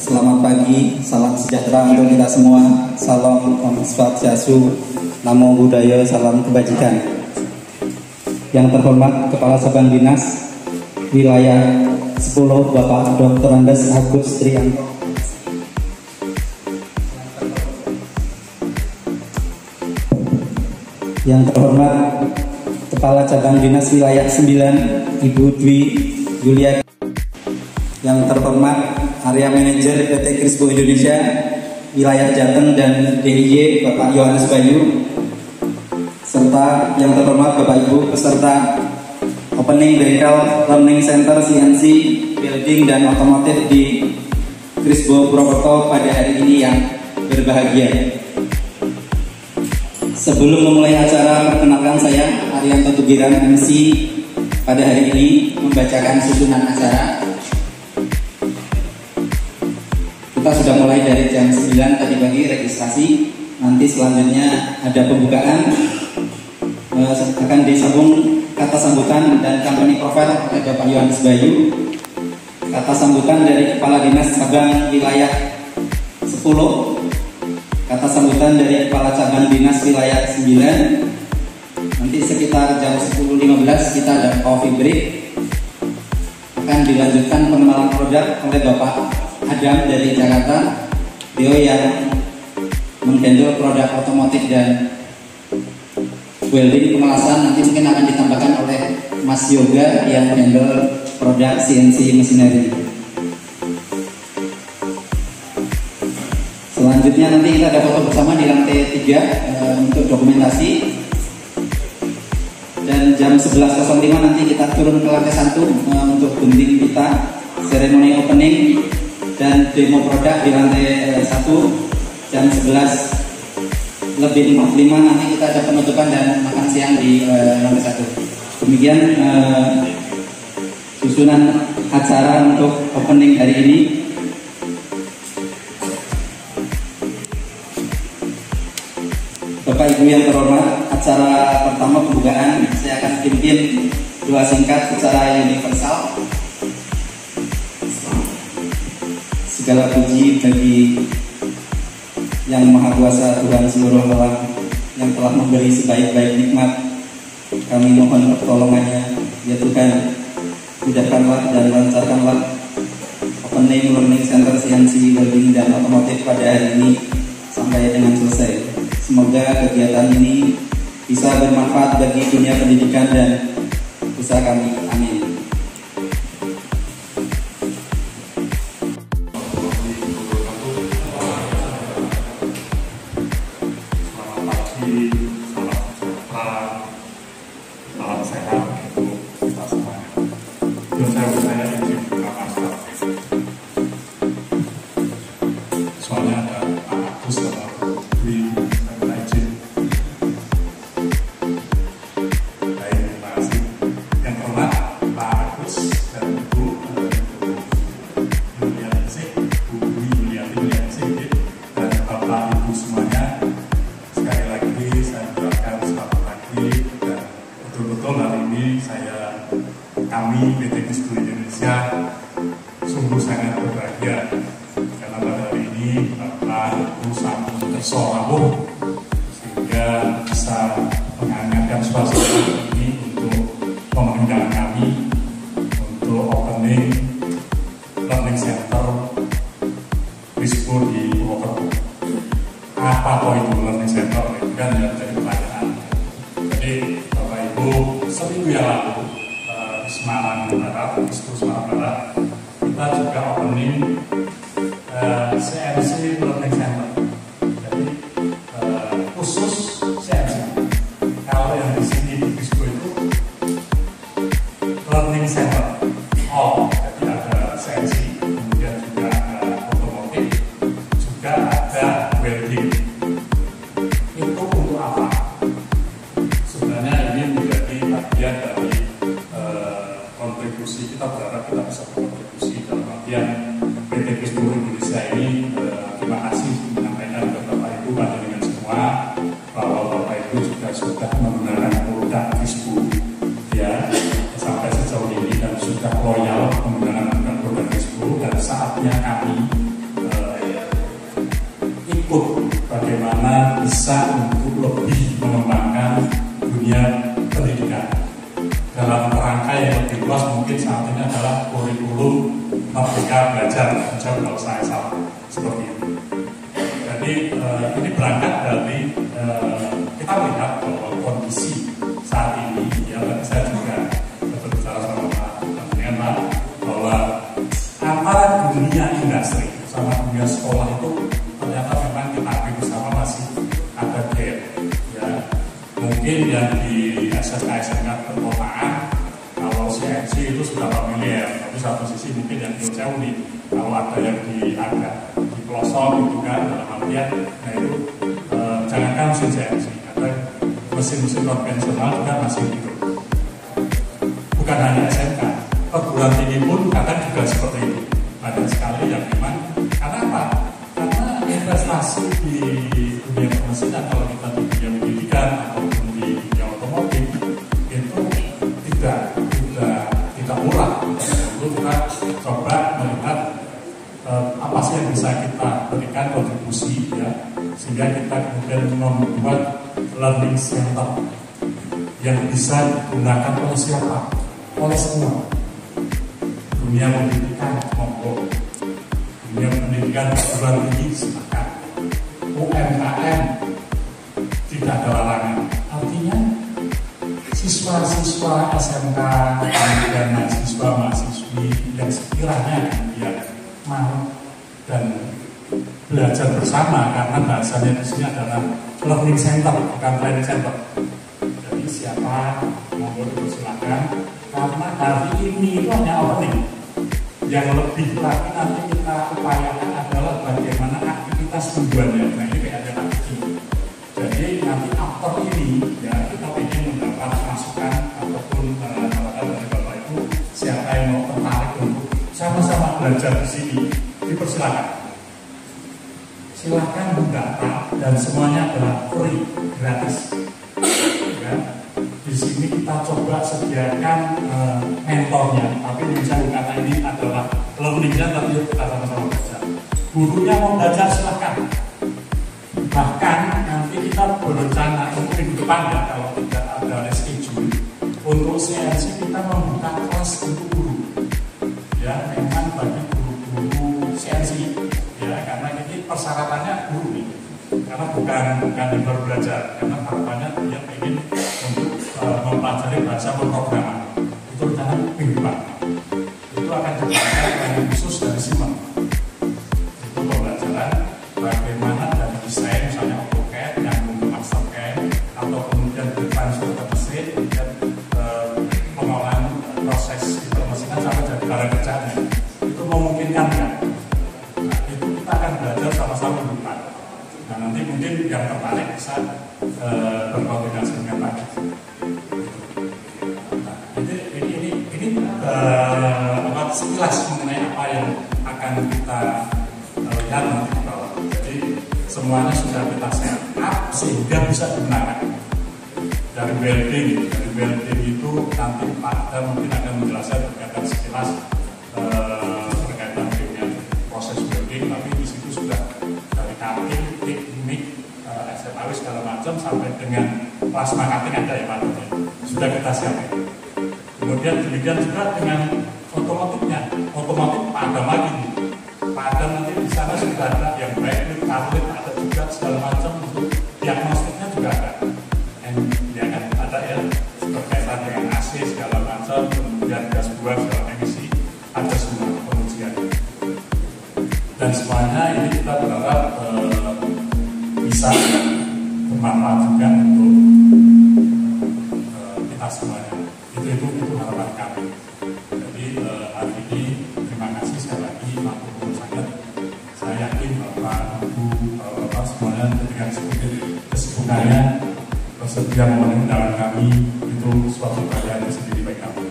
Selamat pagi, salam sejahtera untuk kita semua. Salam Om Swastiastu, Namo Buddhaya, salam kebajikan. Yang terhormat Kepala Cabang Dinas Wilayah 10 Bapak Dr. Andes Agus Trianto. Yang terhormat Kepala Cabang Dinas Wilayah 9 Ibu Dwi Yulia. Yang terhormat Area Manajer PT Crispo Indonesia Wilayah Jateng dan DIY Bapak Yohanes Bayu, serta yang terhormat Bapak Ibu peserta Opening Bengkel Learning Center CNC Building dan Otomotif di Crispo Purwokerto pada hari ini yang berbahagia. Sebelum memulai acara, perkenalkan saya Arianto Tugiran, MC pada hari ini membacakan susunan acara. Kita sudah mulai dari jam 9 tadi pagi registrasi. Nanti selanjutnya ada pembukaan, akan disambung kata sambutan dan company profile oleh Bapak Yohanes Bayu. Kata sambutan dari Kepala Dinas Cabang Wilayah 10. Kata sambutan dari Kepala Cabang Dinas Wilayah 9. Nanti sekitar jam 10.15 kita ada coffee break. Akan dilanjutkan pengenalan produk oleh Bapak Adam dari Jakarta. Beliau yang menghandle produk otomotif dan welding pengelasan. Nanti mungkin akan ditambahkan oleh Mas Yoga yang handle produk CNC machinery. Selanjutnya nanti kita ada foto bersama di lantai 3 untuk dokumentasi. Dan jam 11.05 nanti kita turun ke lantai 1 untuk gunting kita, seremoni opening dan demo produk di lantai 1. Jam 11.45 nanti kita ada penutupan dan makan siang di lantai 1. Demikian susunan acara untuk opening hari ini. Bapak Ibu yang terhormat, acara pertama pembukaan saya akan pimpin doa singkat secara universal. Segala puji bagi Yang Maha Kuasa Tuhan seluruh alam yang telah memberi sebaik-baik nikmat. Kami mohon pertolongannya, ya Tuhan, mudahkanlah dan lancarkanlah Opening Learning Center CNC Welding dan Otomotif pada hari ini sampai dengan selesai. Semoga kegiatan ini bisa bermanfaat bagi dunia pendidikan dan usaha kami. Amin. Kami PT Crispo Indonesia sungguh sangat berbahagia karena pada hari ini Bapak Ibu sangat tersorawuh sehingga bisa menghangatkan suasana ini untuk pemerintahan kami untuk opening learning center Crispo di Purwokerto. Apa toh itu learning center? Itu kan yang jadi pertanyaan. Jadi Bapak Ibu, seminggu yang lalu Semarang Barat, Crispo Semarang Barat, kita juga opening CNC Learning Center. Jadi khusus CNC. Kalau yang di sini di Crispo itu Learning Center. Oh, jadi ada CNC, kemudian juga ada otomotif, juga ada welding. Itu untuk apa? Sebenarnya ini menjadi bagian dari kontribusi. Kita berharap kita bisa berkontribusi dalam artian PT Crispo Indonesia ini. Terima kasih menyampaikan ke Bapak Ibu pada dengan semua bahwa Bapak Ibu juga sudah menggunakan produk Crispo ya sampai sejauh ini dan sudah loyal menggunakan produk Crispo, dan saatnya kami ikut bagaimana bisa untuk lebih mengembangkan dunia pendidikan dalam kerangka yang lebih luas. Mungkin saat ini adalah kurikulum Merdeka Belajar, kalau saya salah seperti itu. Jadi ini berangkat dari kita melihat bahwa kondisi saat ini, ya saya juga berbicara sama Pak bahwa antara dunia industri sama dunia sekolah itu ternyata memang kita akui bersama masih ada gap, ya. Mungkin yang di SMK perkotaan kalau CNC itu sudah familiar, tapi satu sisi mungkin yang jauh nih kalau ada yang di agak di pelosok itu kan dalam artian, nah itu jangankan mesin CNC, ada mesin-mesin konvensional juga masih hidup. Bukan hanya SMK, perguruan tinggi pun kadang juga seperti itu. Banyak sekali yang memang karena apa? Karena investasi di dunia permesinan, kalau kita di dunia pendidikan ataupun di dunia otomotif itu tidak murah. Lalu kita coba melihat apa sih yang bisa kita berikan kontribusi, ya, sehingga kita kemudian membuat learning center yang bisa digunakan oleh siapa? Oleh semua. Dunia pendidikan monggo, dunia pendidikan perguruan tinggi silakan, UMKM tidak ada larangan. Artinya siswa-siswa SMK dan mahasiswa-mahasiswi yang sekiranya dia mau dan belajar bersama, karena bahasanya di sini adalah learning center bukan training center. Jadi siapa monggo silakan, karena hari ini itu hanya opening. Yang lebih lagi nanti kita upayakan adalah bagaimana aktivitas mingguannya. Nah ini kayak ada lagi. Jadi nanti after ini, ya, kita ingin mendapat masukan ataupun dari Bapak Ibu siapa yang mau tertarik untuk sama-sama belajar di sini, dipersilakan. Silakan mendaftar dan semuanya adalah free, gratis. Ya. Di sini kita coba sediakan mentornya, tapi misalnya karena ini adalah learningnya, tapi kita sama-sama belajar. Gurunya mau belajar silahkan. Bahkan nanti kita berencana untuk minggu depan, ya, kalau tidak ada reschedule, untuk CNC kita membuka kelas untuk guru. Ya, memang bagi guru-guru CNC, ya, karena ini persyaratannya guru nih. Karena bukan yang baru belajar, karena harapannya dia ingin untuk mempelajari bahasa pemrograman. Itu rencana minggu depan. Itu akan diberikan training khusus dari Siemens. Itu pembelajaran bagaimana dari desain, misalnya AutoCAD yang untuk MasterCAD, atau kemudian transfer ke mesin, kemudian pengolahan proses di permesinan sampai jadi barang kerjanya. Itu memungkinkan kan? Nah, itu kita akan belajar sama-sama minggu depan. Nah, nanti mungkin yang tertarik bisa berkoordinasi dengan Pak. Nah, ini sekilas mengenai apa yang akan kita lihat nanti di bawah. Jadi semuanya sudah kita set up sehingga bisa digunakan. Dari welding itu nanti Pak Adam mungkin akan menjelaskan berkaitan sekilas berkaitan dengan proses welding, tapi di situ sudah dari cutting, teknik, SFAW segala macam sampai dengan plasma cutting ada ya Pak Adam, sudah kita siapkan. Kemudian demikian juga dengan otomotifnya, otomotif Pak Adam lagi. Pak Adam nanti di sana sudah ada yang baik, karlit ada juga segala macam, untuk diagnostiknya juga ada. Ya kan ada ya berkaitan dengan AC segala macam, kemudian gas buang segala emisi, ada semua pengujian. Dan semuanya ini kita berharap bisa bermanfaat juga untuk kita semuanya. Itu harapan kami. Jadi hari ini terima kasih sekali lagi matur sangat. Saya yakin Bapak Ibu Bapak semuanya dengan kesibukannya bersedia memenuhi undangan kami, itu suatu keadaan sendiri bagi kami.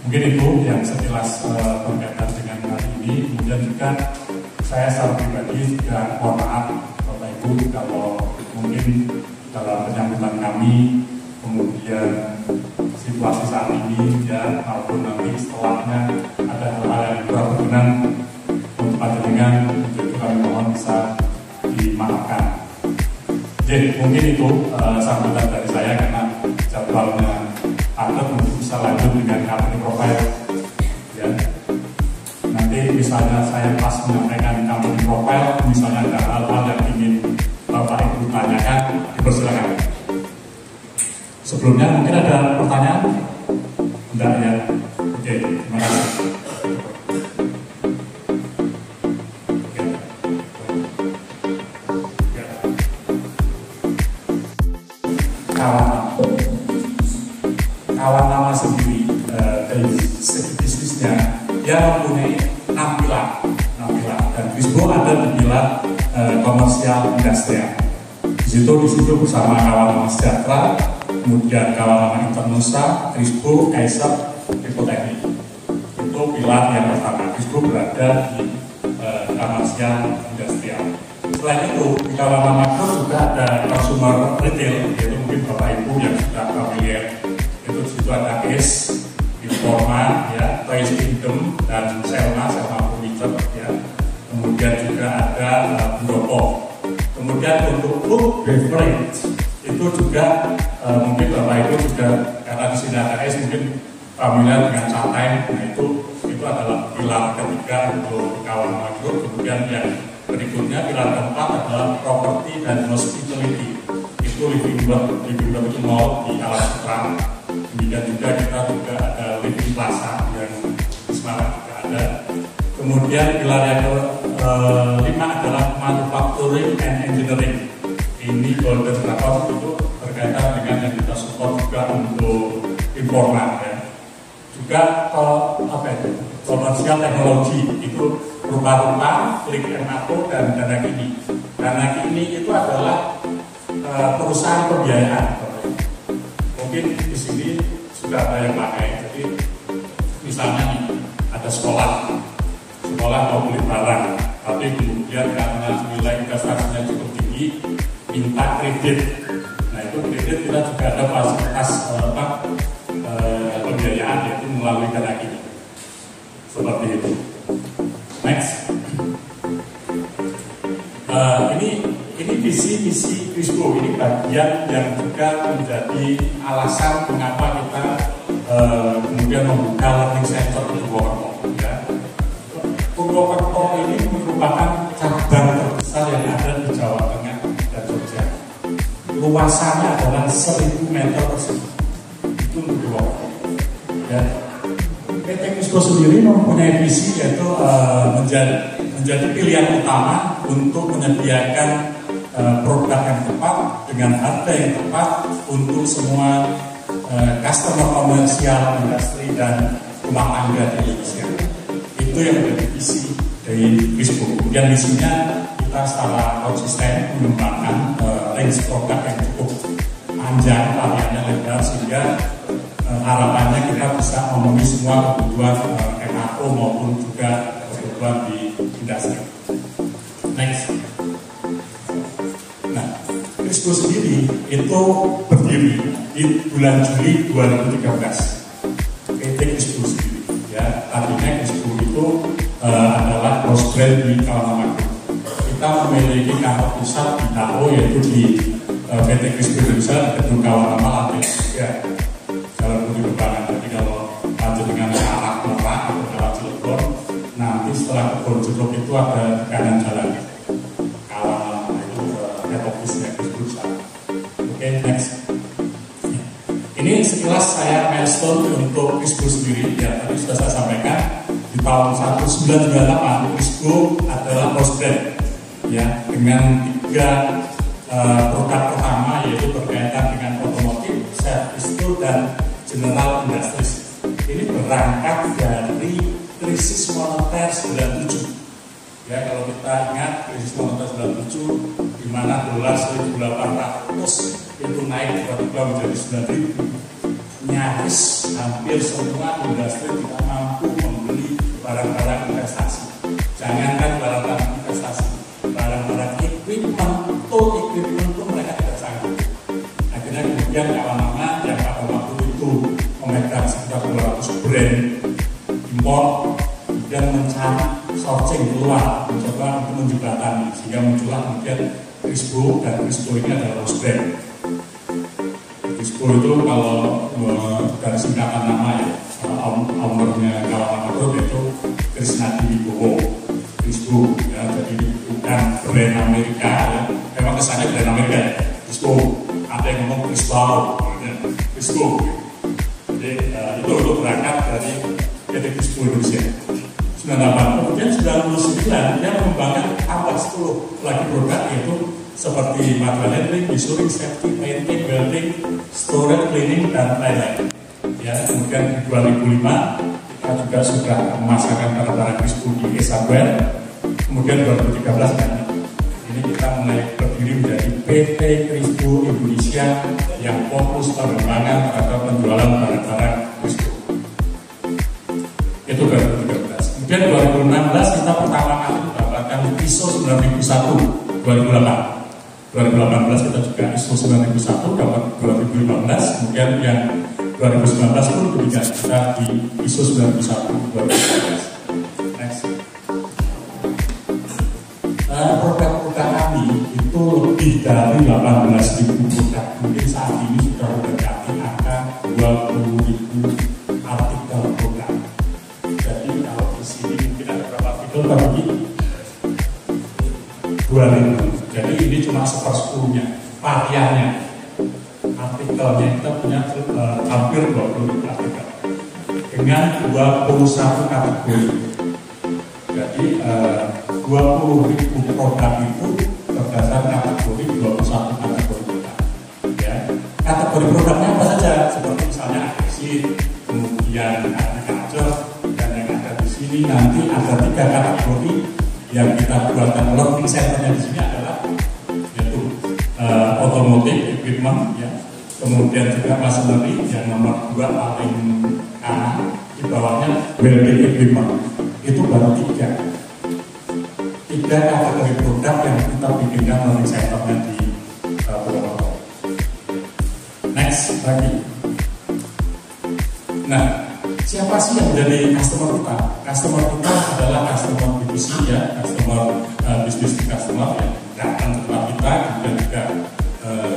Mungkin itu yang sekilas berkaitan dengan hari ini. Kemudian juga saya secara pribadi juga mohon maaf Bapak Ibu kalau mungkin dalam penyambutan kami, kemudian situasi saat ini, ya, maupun nanti setelahnya ada hal-hal yang kurang berkenan untuk panjenengan, itu kami mohon bisa dimaafkan. Jadi mungkin itu sambutan dari saya karena jadwalnya padat, mungkin bisa lanjut dengan company profile. Ya. Nanti misalnya saya pas menyampaikan company profile, misalnya ada hal-hal yang ingin Bapak Ibu tanyakan, dipersilakan. Sebelumnya mungkin ada pertanyaan? Enggak ya? Oke, terima kasih. Kawan nama sendiri dari segi bisnisnya yang mempunyai tampilan dan Crispo ada di pilar komersial industrial. Di situ bersama kawan nama sejahtera, kemudian kawan nama Internusa, Crispo, Kaiser, Teknik. Itu pilar yang pertama. Crispo berada di komersial industrial. Selain itu di kawan nama juga ada consumer retail, yaitu mungkin Bapak Ibu yang sudah familiar. Itu ada ACE, Informa, ya, Toys Kingdom, dan Selma Furniture, ya. Kemudian juga ada Bundopo. Kemudian untuk food beverage itu juga mungkin Bapak Ibu juga karena di sini ada ACE mungkin familiar dengan Catain. Nah itu adalah pilar ketiga untuk kawan makro. Kemudian yang berikutnya pilar keempat adalah property dan hospitality. Itu living block itu mall di Alas Semarang. Kemudian juga kita ada living plaza yang di Semarang juga ada. Kemudian pilar yang kelima adalah manufacturing and engineering. Ini golden record itu berkaitan dengan yang kita support juga untuk informal ya. Juga komersial teknologi itu rupa-rupa, Klik Emato dan Dana Kini. Dana Kini itu adalah perusahaan pembiayaan. Mungkin di sini sudah ada yang pakai. Jadi misalnya nih ada sekolah mau beli barang, tapi kemudian karena nilai investasinya cukup tinggi, minta kredit. Nah itu kredit kita juga ada fasilitas pembiayaan yaitu melalui Dana Kini. Seperti itu. Next. Ini visi Crispo, ini bagian yang juga menjadi alasan mengapa kita kemudian membuka learning center di Purwokerto. Ya. Purwokerto ini merupakan cabang terbesar yang ada di Jawa Tengah dan Jogja. Luasannya adalah 1000 meter persegi. Itu untuk Purwokerto. Ya. PT Crispo sendiri mempunyai visi yaitu menjadi pilihan utama untuk menyediakan produk yang tepat dengan harga yang tepat untuk semua customer komersial, industri dan rumah tangga di Indonesia. Itu yang menjadi visi dari Crispo. Kemudian visinya kita secara konsisten mengembangkan range produk yang cukup panjang, variannya lebar sehingga harapannya kita bisa memenuhi semua kebutuhan MAO maupun juga kebutuhan di industri. Next. Nah, Crispo sendiri itu berdiri di bulan Juli 2013. PT Crispo sendiri, ya, artinya Crispo itu adalah host brand di Kawanama Group. Kita memiliki kantor pusat di TAO yaitu di PT Crispo Indonesia di Gedung Kawanama lantai 3, Jalan Budi Kebangan. Jadi kalau lanjut dengan arah Merak atau arah Cilegon, nanti setelah Kebon Jeruk itu ada di kanan jalan. Next. Ini sekilas saya milestone untuk Crispo sendiri. Ya, tadi sudah saya sampaikan di tahun 1998 Crispo adalah host brand, ya, dengan 3 produk pertama yaitu berkaitan dengan otomotif, service dan general industries. Ini berangkat dari krisis moneter 97. Ya, kalau kita ingat krisis moneter 97 di mana dolar 1.800 itu naik tiba-tiba menjadi 9.000, nyaris hampir semua industri tidak mampu membeli barang-barang investasi. Jangankan barang-barang investasi, barang-barang equipment pun mereka tidak sanggup. Akhirnya kemudian kawan-kawan yang pada waktu itu memegang sekitar 200 brand impor, kemudian mencari sourcing keluar, mencoba untuk menjembatani sehingga muncullah kemudian Crispo, dan Crispo ini adalah host brand. Crispo itu kalau dari singkatan nama ya, ownernya Kawan Group itu Krisnadi Wibowo. Crispo ya, jadi bukan brand Amerika ya, memang kesannya brand Amerika ya, Crispo. Ada yang ngomong Crispo, Crispo. Jadi itu berangkat dari PT Crispo Indonesia. 98, kemudian 99 dia mengembangkan tambah 10 lagi produk, yaitu seperti material handling, visualing, safety, painting, welding, storage, cleaning, dan lain-lain. Ya, kemudian di 2005 kita juga sudah memasarkan barang-barang Crispo di Hardware. Kemudian 2013 kan, ini kita mulai berdiri menjadi PT Crispo Indonesia yang fokus pengembangan atau penjualan barang-barang Crispo. Itu 2013. Kemudian 2016 kita pertama kali mendapatkan ISO 9001 2008. 2018 kita juga ISO 9001 dapat 2015. Kemudian yang 2019 pun ketika kita di ISO 91 2019. Next. Produk-produk kami itu lebih dari 18.000 produk. Mungkin saat ini sudah mendekati angka 20.000 artikel produk. Jadi kalau di sini mungkin ada berapa artikel bagi 2.000. Jadi ini cuma 1/10-nya, variannya. Artikelnya kita punya hampir 20 artikel dengan 21 kategori. Jadi 20.000 produk itu berdasarkan kategori 21 kategori produk. Ya. Kategori produknya apa saja? Seperti misalnya adhesif, kemudian agriculture, dan yang ada di sini nanti ada 3 kategori yang kita buatkan learning centernya di sini adalah yaitu automotive equipment, ya. Kemudian juga machinery yang nomor 2 paling kanan, di bawahnya welding equipment. Itu baru 3 kategori produk yang kita bikinkan learning centernya di Purwokerto. Next lagi. Nah, siapa sih yang menjadi customer kita? Customer kita adalah customer B2C, ya, customer business to customer yang datang ke tempat kita, kemudian juga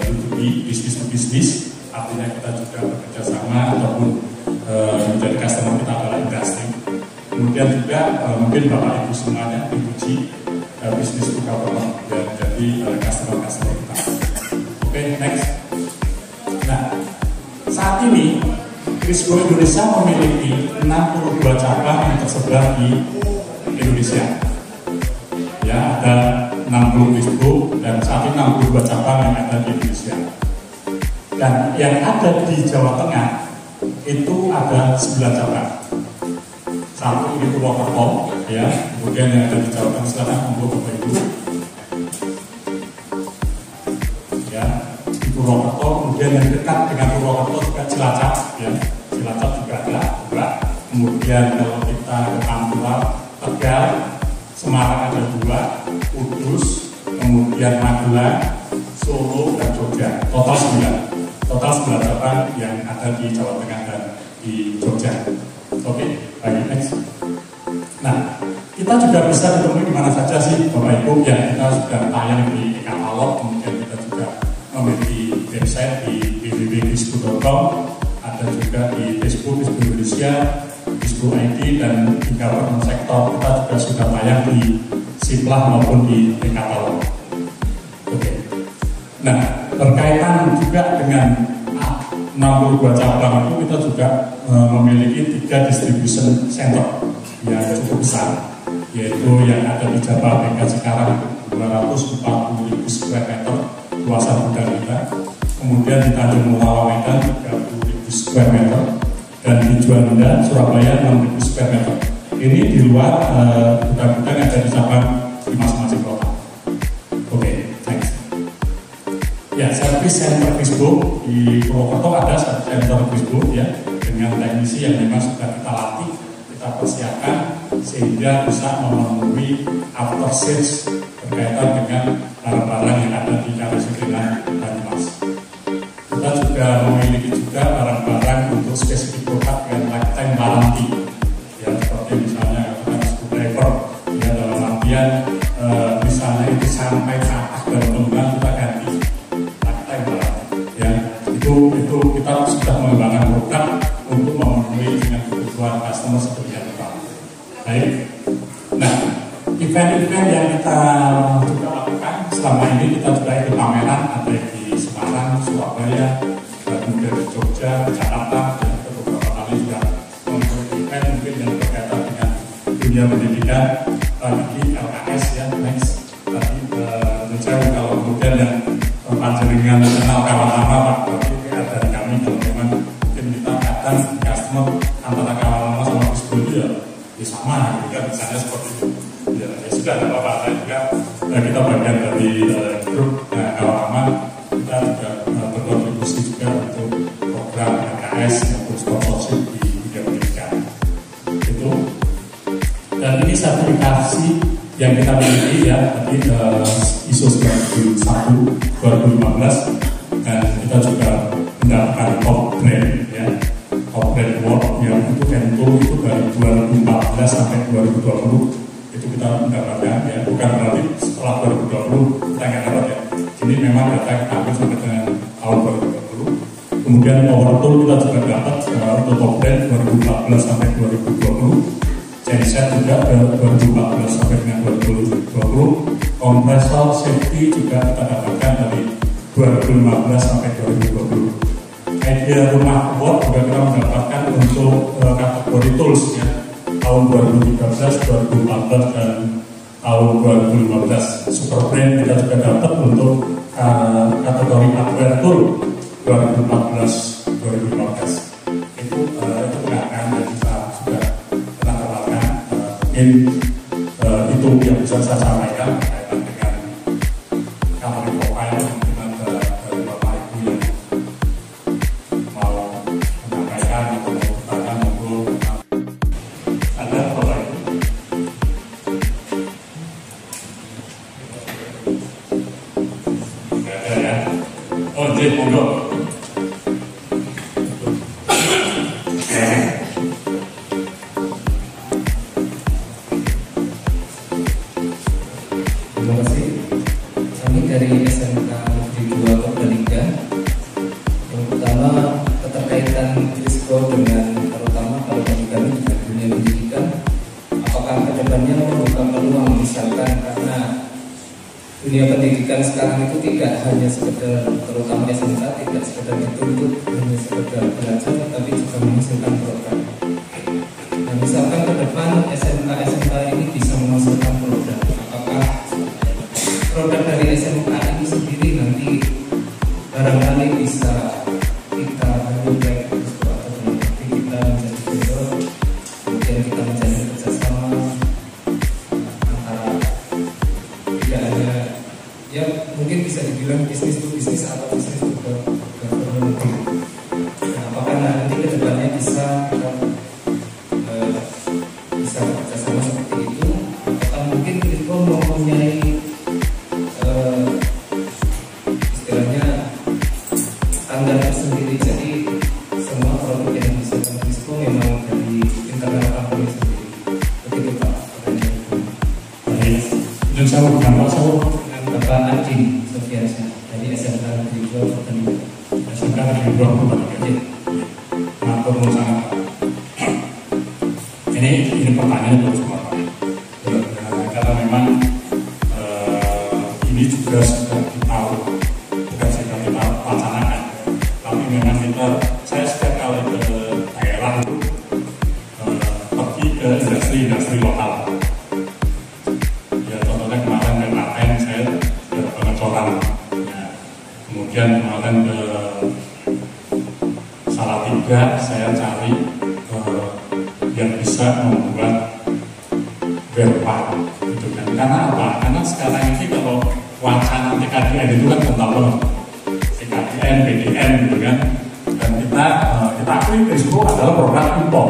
B2B, business to business, artinya kita juga bekerja sama ataupun menjadi customer kita adalah industri. Kemudian juga mungkin Bapak Ibu semuanya B2G, business to government, dan jadi customer kita. Oke, next. Nah, saat ini Crispo Indonesia memiliki 62 cabang yang tersebar di Indonesia. Ya, ada 60 Crispo dan saat ini 62 cabang yang ada di Indonesia. Dan yang ada di Jawa Tengah itu ada 9 cabang. Satu di Purwokerto, ya, kemudian yang ada di Jawa Tengah Selatan untuk Bapak Ibu. Ya, di Purwokerto, kemudian yang dekat dengan Purwokerto juga Cilacap, ya. Cilacap juga ada 2. Kemudian kalau kita ke Pantura, Tegal, Semarang ada 2, Kudus, kemudian Magelang, Solo, dan Jogja. Total 9 cabang yang ada di Jawa Tengah dan di Jogja. Oke, baik, next. Nah, kita juga bisa ditemui di mana saja sih Bapak Ibu, yang kita sudah tayang di e-katalog, kemudian kita juga memiliki website di www.crispo.com, ada juga di Facebook Indonesia, Crispo ID, dan di government sektor kita juga sudah tayang di Siplah maupun di e-katalog. Oke. Nah, berkaitan juga dengan 62 cabang itu kita juga memiliki 3 distribution center yang cukup besar, yaitu yang ada di Jakarta sekarang 240.000 square meter luasan gudang kita, kemudian di Tanjung Morawa Medan 30.000 square meter, dan di Juanda Surabaya 6.000 square meter. Ini di luar gudang-gudang yang ada di cabang di masing-masing kota. Oke, thanks. Ya, service center Crispo di Purwokerto ada service center Crispo, ya, dengan teknisi yang memang sudah kita latih, kita persiapkan sehingga bisa memenuhi after sales berkaitan dengan barang-barang yang ada di Karesidenan Banyumas. Kita juga memiliki juga barang-barang untuk spesifik produk dengan lifetime warranty, ya, seperti misalnya screwdriver, ya, dalam artian misalnya itu sampai patah dan Kemudian yang kita juga lakukan selama ini, kita juga ikut pameran, ada di Semarang, Surabaya, kemudian di Jogja, Jakarta, dan beberapa kali juga membuat event mungkin yang berkaitan dengan dunia pendidikan di LKS ya, next tadi menjauh. Kalau kemudian yang panjenengan kenal kawan lama Pak, berarti dari kami kalau memang mungkin kita kadang customer antara kawan lama sama bisnis ya sama, gitu kan, misalnya seperti itu. Ya sudah, tidak apa-apa. Saya juga kita bagian dari grup kawan lama, kita juga berkontribusi juga untuk program LKS maupun sponsorship di bidang pendidikan itu. Dan ini sertifikasi yang kita miliki ya, tadi ISO 9001 2015, dan kita juga mendapatkan top grade ya, top grade award yang untuk Ento itu dari 2014 sampai 2020 itu kita mendapatkan ya, bukan berarti setelah 2020 kita nggak dapat ya. Ini memang data yang kita ambil sampai dengan tahun 2020. Kemudian Power Tool kita juga dapat untuk top grade 2014 sampai 2020. Genset juga 2014 sampai dengan 2020. Kompresor safety juga kita dapatkan dari 2015 sampai 2020. Idea rumah award juga kita mendapatkan untuk kategori tools ya, tahun 2013, 2014 dan tahun 2015. Superbrain kita juga dapat untuk kategori hardware tool 2014, 2015. Itu penghargaan yang kita sudah pernah dapatkan. Mungkin itu yang bisa saya sampaikan berkaitan dengan company profile. Mungkin dari Bapak Ibu yang mau menyampaikan atau bertanya, monggo. Ada Bapak Ibu? Tidak ada ya? Oh, jadi monggo. Terima kasih. Kami dari SMK Negeri 2 Purbalingga. Yang pertama, keterkaitan Krisco dengan terutama kalau bagi kami dengan dunia pendidikan, apakah kedepannya membuka peluang misalkan karena dunia pendidikan sekarang itu tidak hanya sekedar, terutama SMK tidak sekedar dituntut hanya sekedar belajar, tapi juga menghasilkan program. Nah, misalkan ke depan SMK ini bisa menghasilkan program, apakah produk dari SMK ini sendiri nanti barangkali bisa kita ambil baik atau nanti kita menjadi vendor, kemudian kita menjadi kerjasama antara tidak hanya ya mungkin bisa dibilang bisnis to bisnis atau bisnis to government. Nah, apakah nanti kedepannya bisa bisa kerjasama seperti itu, atau mungkin kita mempunyai istilahnya standar tersendiri, jadi semua produk yang dihasilkan Krisco memang dari internal company sendiri. Begitu Pak. Baik, dan saya bukan Pak, saya Dengan Bapak Adi Sofiansyah dari SMK Negeri 2 Purbalingga. SMK Negeri 2 Purbalingga. Matur nuwun sangat. Ini pertanyaan untuk semua Pak. Karena memang ini juga sudah kita bukan sudah kita wacanakan, tapi memang saya setiap kali ke daerah itu pergi ke industri lokal. Ya contohnya kemarin ke Klaten saya ke Pengecoran, ya. Kemudian kemarin ke Salatiga saya cari yang bisa membuat berpar gitu kan. Karena apa? Karena sekarang ini kalau wacana TKDN itu kan kental banget, TKDN, BDN gitu kan. Dan kita akui Krisco adalah produk impor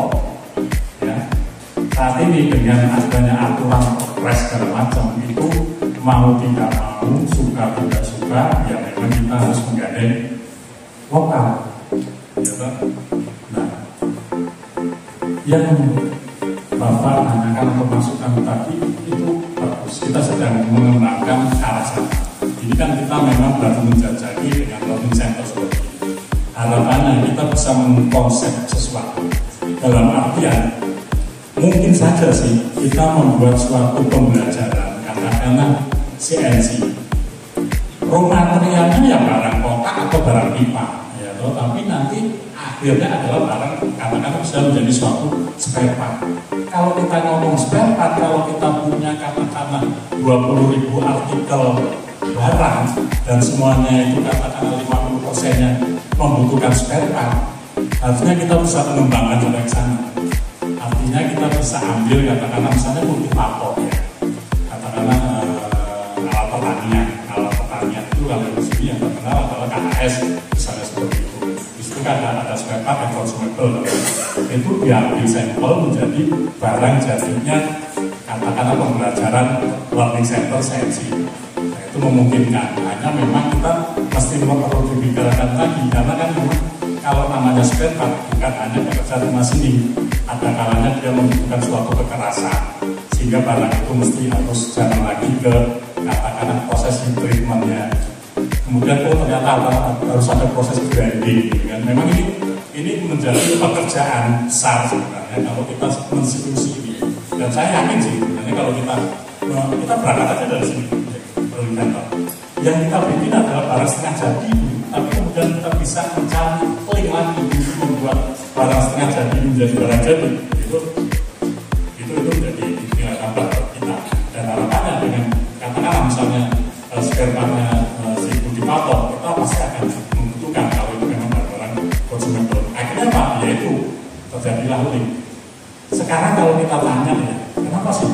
ya. Saat ini dengan adanya aturan perpres segala macam itu, mau tidak mau, suka tidak suka, ya memang kita harus menggandeng lokal ya kan. Nah, yang Bapak tanyakan atau masukan tadi itu bagus. Kita sedang mengembangkan ke arah sana. Ini kan kita memang baru menjajaki dengan learning center seperti ini. Harapannya kita bisa mengkonsep sesuatu. Dalam artian mungkin saja sih kita membuat suatu pembelajaran, karena katakanlah CNC. Raw materialnya ya barang kotak atau barang pipa, ya toh, tapi nanti akhirnya adalah barang katakanlah bisa menjadi suatu spare part. Kalau kita ngomong spare part, kalau kita punya katakanlah 20.000 artikel barang dan semuanya itu katakanlah 50%-nya membutuhkan spare part, harusnya kita bisa mengembangkan sampai ke sana. Artinya kita bisa ambil katakanlah misalnya kultivator ya, katakanlah alat pertanian itu kalau di sini yang terkenal adalah KHS misalnya seperti itu. Di situ kan ada spare part and consumable, itu diambil sampel menjadi barang jadinya katakanlah pembelajaran learning center CNC. Nah, itu memungkinkan, hanya memang kita mesti perlu dibicarakan lagi karena kan memang kalau namanya spare part bukan hanya pekerjaan mesin, ada kalanya dia membutuhkan suatu kekerasan sehingga barang itu mesti harus jalan lagi ke katakanlah proses treatmentnya. Kemudian ternyata harus ada proses branding, kan? Memang ini menjadi pekerjaan besar sebenarnya kalau kita menstitusi ini. Dan saya yakin sih, sebenarnya kalau kita berangkat aja dari sini, yang kita bikin adalah barang setengah jadi, tapi kemudian kita bisa mencari link lagi untuk membuat barang setengah jadi menjadi barang jadi. Itu menjadi nilai tambah kita. Dan harapannya dengan katakanlah misalnya spare partnya si kultivator, kita pasti akan membutuhkan kalau itu memang barang consumable. Akhirnya apa? Yaitu terjadilah link. Sekarang kalau kita tanya ya, kenapa sih?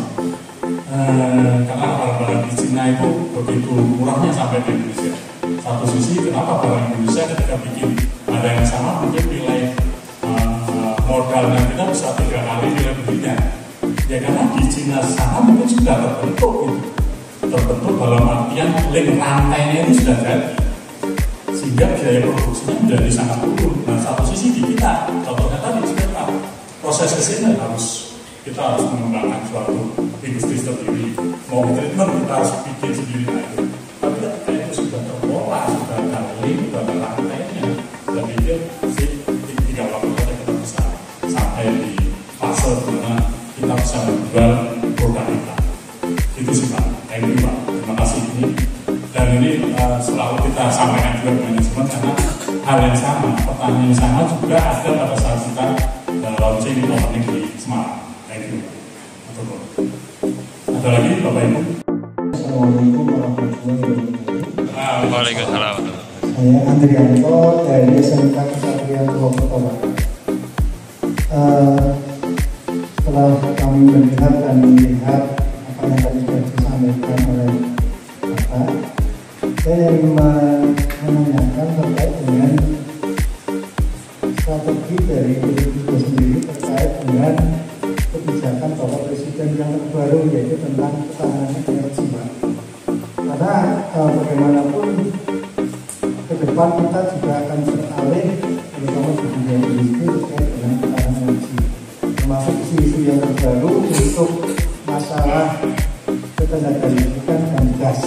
Karena barang-barang di Cina itu begitu murahnya sampai di Indonesia. Satu sisi kenapa barang Indonesia ketika bikin ada yang sama mungkin nilai modalnya kita bisa 3 kali nilai belinya. Ya karena di Cina sana mungkin sudah terbentuk dalam artian link rantainya itu sudah jadi, sehingga biaya produksinya menjadi sangat turun. Nah satu sisi di kita, contohnya tadi sebentar proses kesini kita harus mengembangkan suatu industri sendiri. Mau treatment kita harus bikin sendiri lagi. Tapi ketika itu sudah terpola, sudah ada link, sudah ada rantainya, saya pikir sih 3 waktu saja kita bisa sampai di fase dimana kita bisa menjual produk kita. Itu sih Pak. Thank you Pak. Terima kasih ini. Dan ini selalu kita sampaikan juga ke manajemen karena hal yang sama, pertanyaan yang sama juga ada pada saat kita launching di opening di Semarang. Thank you. Ada lagi Bapak Ibu? Assalamualaikum warahmatullahi wabarakatuh. Waalaikumsalam. Saya Andrianto dari SMK Kesatria Purwokerto. Setelah kami mendengar dan melihat apa yang tadi sudah disampaikan oleh Bapak, saya ingin menanyakan terkait dengan strategi dari itu sendiri terkait dengan kebijakan Bapak Presiden yang terbaru, yaitu tentang ketahanan energi. Karena bagaimanapun ke depan kita juga akan beralih terutama di dunia industri terkait dengan ketahanan energi, termasuk isu-isu yang terbaru untuk masalah ketenagalistrikan dan gas.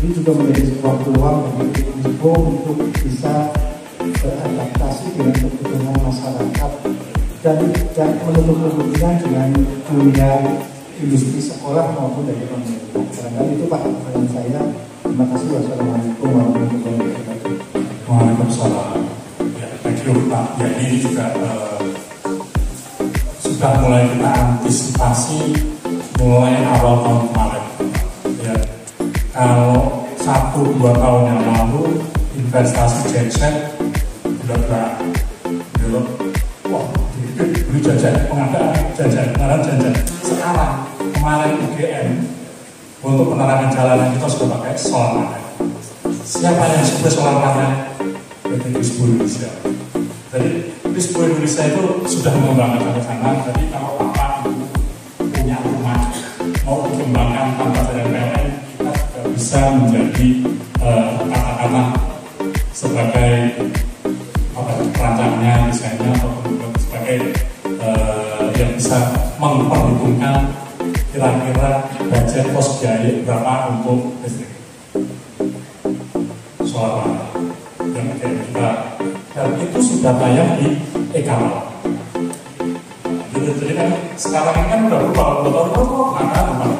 Ini juga menjadi sebuah peluang bagi Unisbo untuk bisa beradaptasi dengan kebutuhan masyarakat dan tidak menutup kemungkinan dengan dunia industri sekolah maupun dari pemerintah. Barangkali itu Pak pertanyaan saya. Terima kasih. Wassalamualaikum warahmatullahi wabarakatuh. Waalaikumsalam. Ya, thank you Pak. Ya ini juga sudah mulai kita antisipasi mulai awal tahun kemarin. Ya, kalau 1-2 tahun yang lalu investasi genset sudah belum. Wah, beli jajan, pengadaan jajan, penerangan jajan. Sekarang kemarin UGM untuk penerangan jalanan kita sudah pakai solar panel. Siapa yang sudah solar panel? PT Dispo Indonesia. Jadi Dispo Indonesia itu sudah mengembangkan ke sana. Jadi kalau Bapak Ibu punya rumah mau dikembangkan tanpa ada PLN, kita juga bisa menjadi katakanlah sebagai perancangnya, desainnya atau sebagai yang bisa memperhitungkan kira-kira budget kos biaya berapa untuk listrik solar panel dan itu sudah tayang di e-kamal. Jadi kan sekarang ini kan udah berubah, tahun mana rumah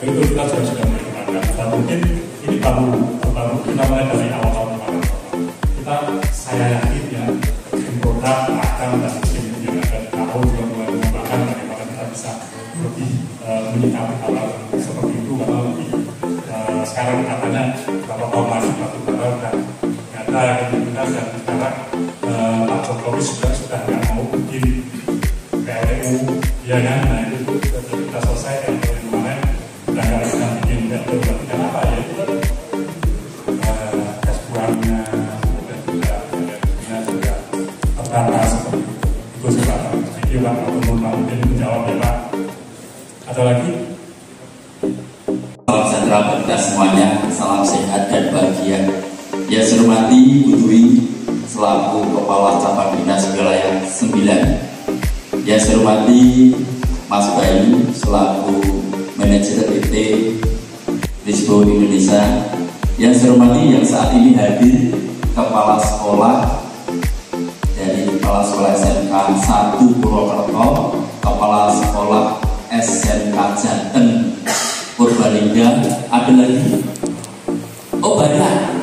itu kita sudah menggunakan. Dan mungkin ini baru kita mulai dari awal kemarin. Saya yakin ya tim produk akan dan tim yang ada di tahun juga mulai mengembangkan bagaimana kita bisa lebih menyikapi hal seperti itu, karena lebih sekarang katanya beberapa tahun lagi batu bara dan nyata kita dan sekarang Pak Jokowi sudah nggak mau bikin PLTU ya kan. Nah itu kita selesai yang kemarin udah nggak bisa bikin PLTU. Kenapa ya? Itu kan tes kurangnya tertata seperti itu sih Pak. Thank you Pak, mungkin menjawab ya Pak. Ada lagi? Salam sejahtera bagi kita semuanya, salam sehat dan bahagia. Ya, saya hormati Bu Dwi selaku Kepala Cabang Dinas Wilayah 9. Ya, saya hormati Mas Bayu selaku Manajer PT Krispo Indonesia. Ya, saya hormati yang saat ini hadir Kepala Sekolah dari Kepala Sekolah SMK 1 Purwokerto, Kepala Sekolah SMK Jateng Purbalingga. Ada lagi? Oh banyak.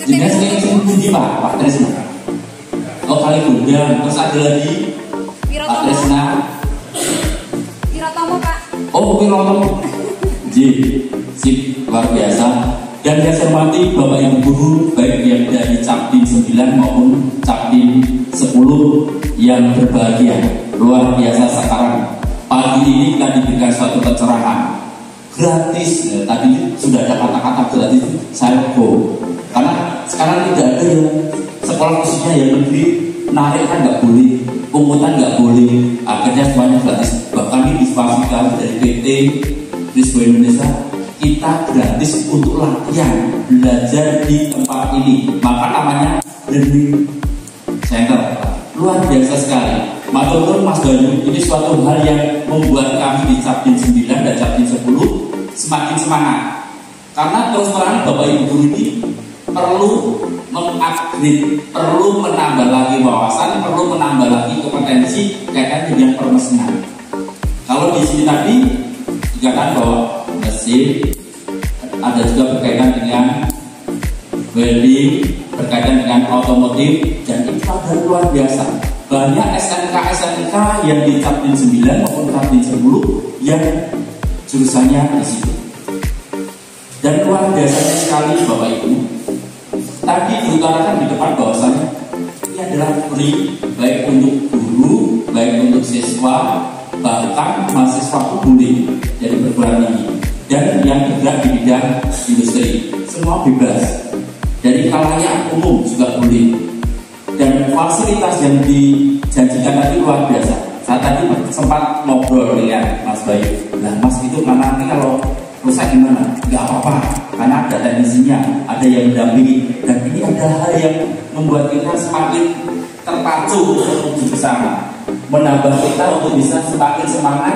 Dinas Lingkungan Budi Pak Tresna. Oh kali Gudang. Terus ada lagi? Pak Tresna. Wirotomo Pak. Oh Wirotomo. Ji, sip, luar biasa. Dan saya hormati Bapak Ibu Guru, baik yang dari Capdim 9 maupun Capdim 10 yang berbahagia. Luar biasa sekarang. Pagi ini kita diberikan suatu pencerahan gratis. Ya, tadi sudah ada kata-kata gratis, saya go. Karena sekarang tidak ada yang sekolah khususnya yang negeri narik kan nggak boleh, pungutan nggak boleh. Akhirnya semuanya gratis. Bahkan ini dispasikan dari PT Krispo Indonesia, kita gratis untuk latihan belajar di tempat ini. Maka namanya Learning Center. Luar biasa sekali. Matur Mas Bayu, ini suatu hal yang membuat kami di Capdim 9 dan Capdim 10 semakin semangat. Karena terus terang Bapak Ibu Guru ini perlu mengupgrade, perlu menambah lagi wawasan, perlu menambah lagi kompetensi kaitan dengan permesinan. Kalau di sini tadi dikatakan bahwa mesin, ada juga berkaitan dengan welding, berkaitan dengan otomotif, dan itu ada luar biasa. Banyak SMK yang di Capdim 9 maupun Capdim 10 yang jurusannya di situ. Dan luar biasanya sekali Bapak Ibu. Tadi diutarakan di depan bahwasanya ini adalah free, baik untuk guru, baik untuk siswa, bahkan mahasiswa pun boleh jadi perguruan tinggi. Dan yang bergerak di bidang industri, semua bebas. Dari khalayak umum juga boleh. Dan fasilitas yang dijanjikan tadi luar biasa. Saya tadi sempat ngobrol dengan Mas Bayu. Nah Mas itu nanti kalau rusak gimana? Gak apa-apa, karena ada teknisinya, ada yang mendampingi. Dan ini ada hal yang membuat kita semakin terpacu untuk menuju ke sana, menambah kita untuk bisa semakin semangat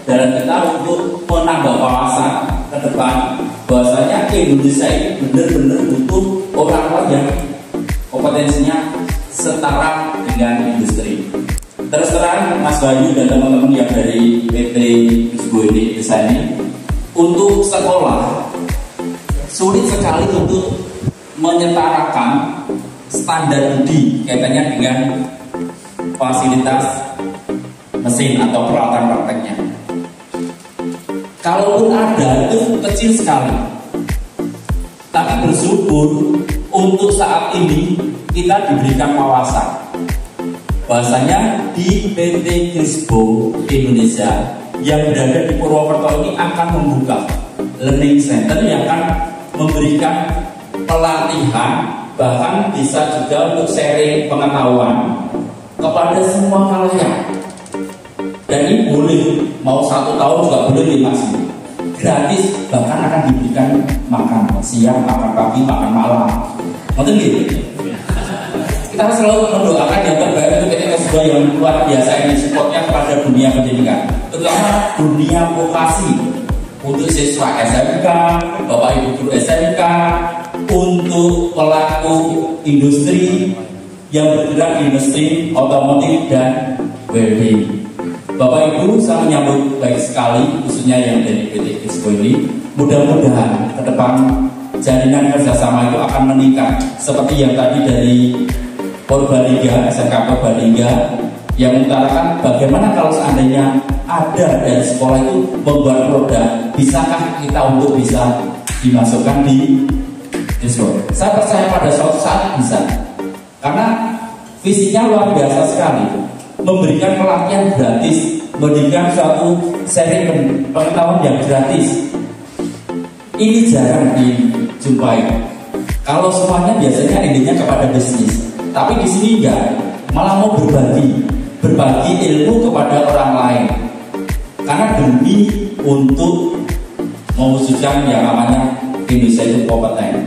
dalam kita untuk menambah wawasan ke depan. Bahwasanya Indonesia ini benar-benar butuh orang-orang yang kompetensinya setara dengan industri. Terus terang Mas Bayu dan teman-teman yang dari PT Krispo Indonesia ini, untuk sekolah sulit sekali untuk menyetarakan standar UDI kaitannya dengan fasilitas mesin atau peralatan prakteknya. Kalaupun ada itu kecil sekali. Tapi bersyukur untuk saat ini kita diberikan wawasan bahwasanya di PT Krispo Indonesia yang berada di Purwokerto ini akan membuka learning center yang akan memberikan pelatihan, bahkan bisa juga untuk sharing pengetahuan kepada semua khalayak. Dan ini boleh, mau 1 tahun juga boleh dimaksud gratis, bahkan akan diberikan makan siang, makan pagi, makan malam. Betul gitu? Kita selalu mendoakan yang terbaik untuk PT Krispo yang luar biasa ini, supportnya kepada dunia pendidikan, terutama dunia vokasi, untuk siswa SMK, Bapak Ibu Guru SMK, untuk pelaku industri yang bergerak di industri otomotif dan welding. Bapak Ibu, saya menyambut baik sekali khususnya yang dari PT Krispo ini. Mudah-mudahan ke depan jalinan kerjasama itu akan meningkat seperti yang tadi dari Purbalingga, SMK Purbalingga yang mengutarakan bagaimana kalau seandainya ada dari sekolah itu membuat produk, bisakah kita untuk bisa dimasukkan di Krispo? Saya percaya pada suatu saat bisa, karena visinya luar biasa sekali, memberikan pelatihan gratis, memberikan suatu sharing pengetahuan yang gratis. Ini jarang dijumpai. Kalau semuanya biasanya intinya kepada bisnis, tapi di sini enggak, malah mau berbagi ilmu kepada orang lain, karena demi untuk mewujudkan yang namanya Indonesia itu kompeten.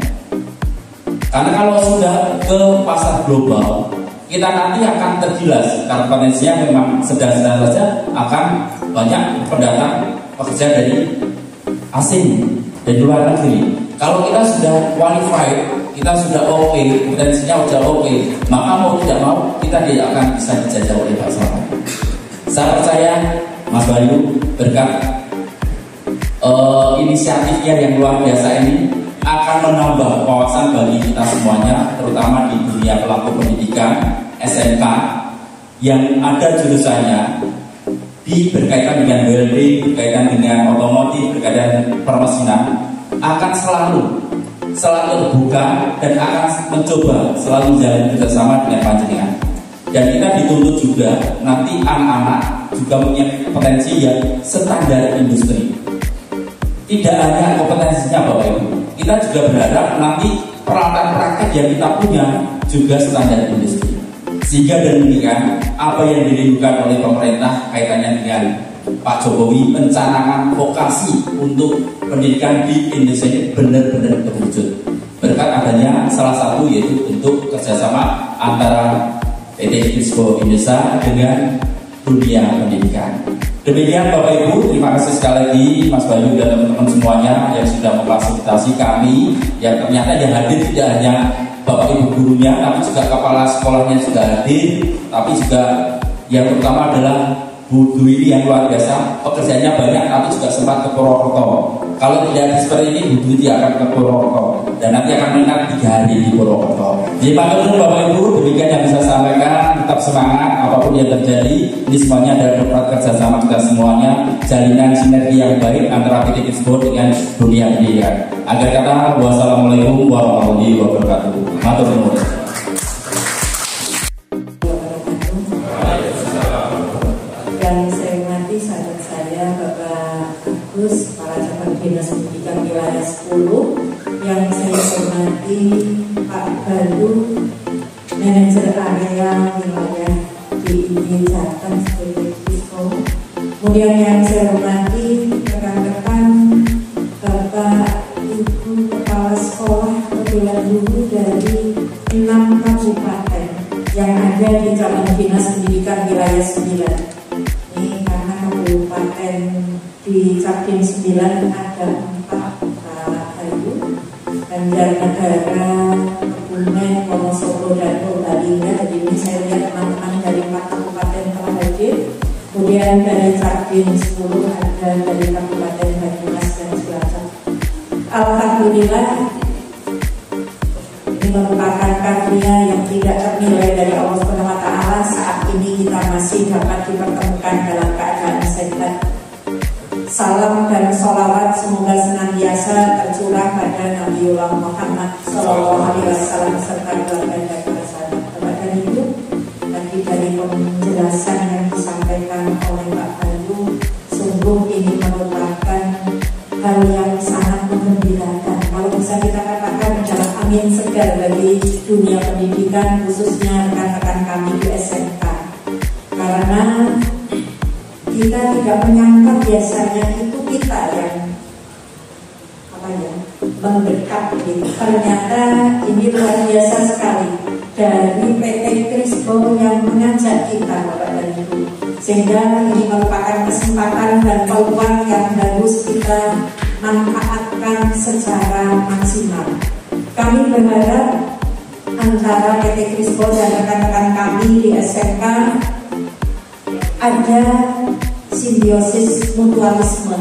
Karena kalau sudah ke pasar global, kita nanti akan tergilas karena potensinya memang sedang-sedang saja akan banyak pendatang pekerja dari asing dari luar negeri. Kalau kita sudah qualified, kita sudah oke, potensinya sudah oke, maka mau tidak mau kita tidak akan bisa dijajah oleh masyarakat. Saya percaya Mas Bayu berkat inisiatifnya yang luar biasa ini akan menambah wawasan bagi kita semuanya, terutama di dunia pelaku pendidikan SMK yang ada jurusannya berkaitan dengan welding, berkaitan dengan otomotif, berkaitan permesinan, akan selalu terbuka dan akan mencoba selalu menjalin kerjasama dengan panjenengan. Dan kita dituntut juga nanti anak-anak juga punya potensi yang standar industri. Tidak hanya kompetensinya Bapak Ibu, kita juga berharap nanti peralatan praktek yang kita punya juga standar industri. Sehingga demikian apa yang dirindukan oleh pemerintah kaitannya dengan Pak Jokowi, pencanangan vokasi untuk pendidikan di Indonesia ini benar-benar terwujud. Berkat adanya salah satu yaitu untuk kerjasama antara PT Krispo Indonesia dengan dunia pendidikan. Demikian Bapak Ibu, terima kasih sekali lagi Mas Bayu dan teman-teman semuanya yang sudah memfasilitasi kami, yang ternyata yang hadir tidak hanya Bapak Ibu gurunya, tapi juga kepala sekolahnya juga hadir, tapi juga yang terutama adalah Bu Dwi ini yang luar biasa, pekerjaannya banyak, tapi juga sempat ke Purwokerto. Kalau tidak seperti ini, Bu Dwi akan ke Purwokerto dan nanti akan menginap 3 hari di Purwokerto. Jadi matur Bapak Ibu, demikian yang bisa saya sampaikan. Tetap semangat apapun yang terjadi. Ini semuanya adalah berkat kerjasama kita semuanya, jalinan sinergi yang baik antara PT Krispo dengan dunia pendidikan. Akhir kata, wassalamualaikum warahmatullahi wabarakatuh. Matur nuwun. Kepala Cabang Dinas Pendidikan Wilayah 10, yang saya hormati Pak Bayu, Manajer Area Wilayah DIY Jateng PT Krispo. Kemudian yang saya hormati rekan-rekan Bapak Ibu Kepala Sekolah Perguruan Guru dari 6 kabupaten yang ada di Cabang Dinas Pendidikan Wilayah 9. Ini karena kabupaten di Cabin 9 ada 4 Pak Bayu, Banjarnegara, Kebumen, Wonosobo, dan Purbalingga. Jadi ini saya lihat teman-teman dari 4 kabupaten telah hadir. Kemudian dari Cabin 10 ada dari Kabupaten Banyumas dan Cilacap. Alhamdulillah, ini merupakan karunia yang tidak ternilai dari Allah SWT. Saat ini kita masih dapat dipertemukan dalam keadaan sehat. Salam dan sholawat semoga senantiasa tercurah pada Nabiullah Muhammad SAW serta keluarga dan para sahabat. Bapak dan Ibu, tadi dari penjelasan yang disampaikan oleh Pak Bayu, sungguh ini merupakan hal yang sangat menggembirakan. Kalau bisa kita katakan adalah angin segar bagi dunia pendidikan, khususnya rekan-rekan kami di SMK. Karena kita tidak menyangka biasanya itu kita yang mendekat gitu. Ternyata ini luar biasa sekali dari PT Krispo yang mengajak kita Bapak dan Ibu, sehingga ini merupakan kesempatan dan peluang yang harus kita manfaatkan secara maksimal. Kami berharap antara PT Krispo dan rekan-rekan kami di SMK ada simbiosis mutualisme.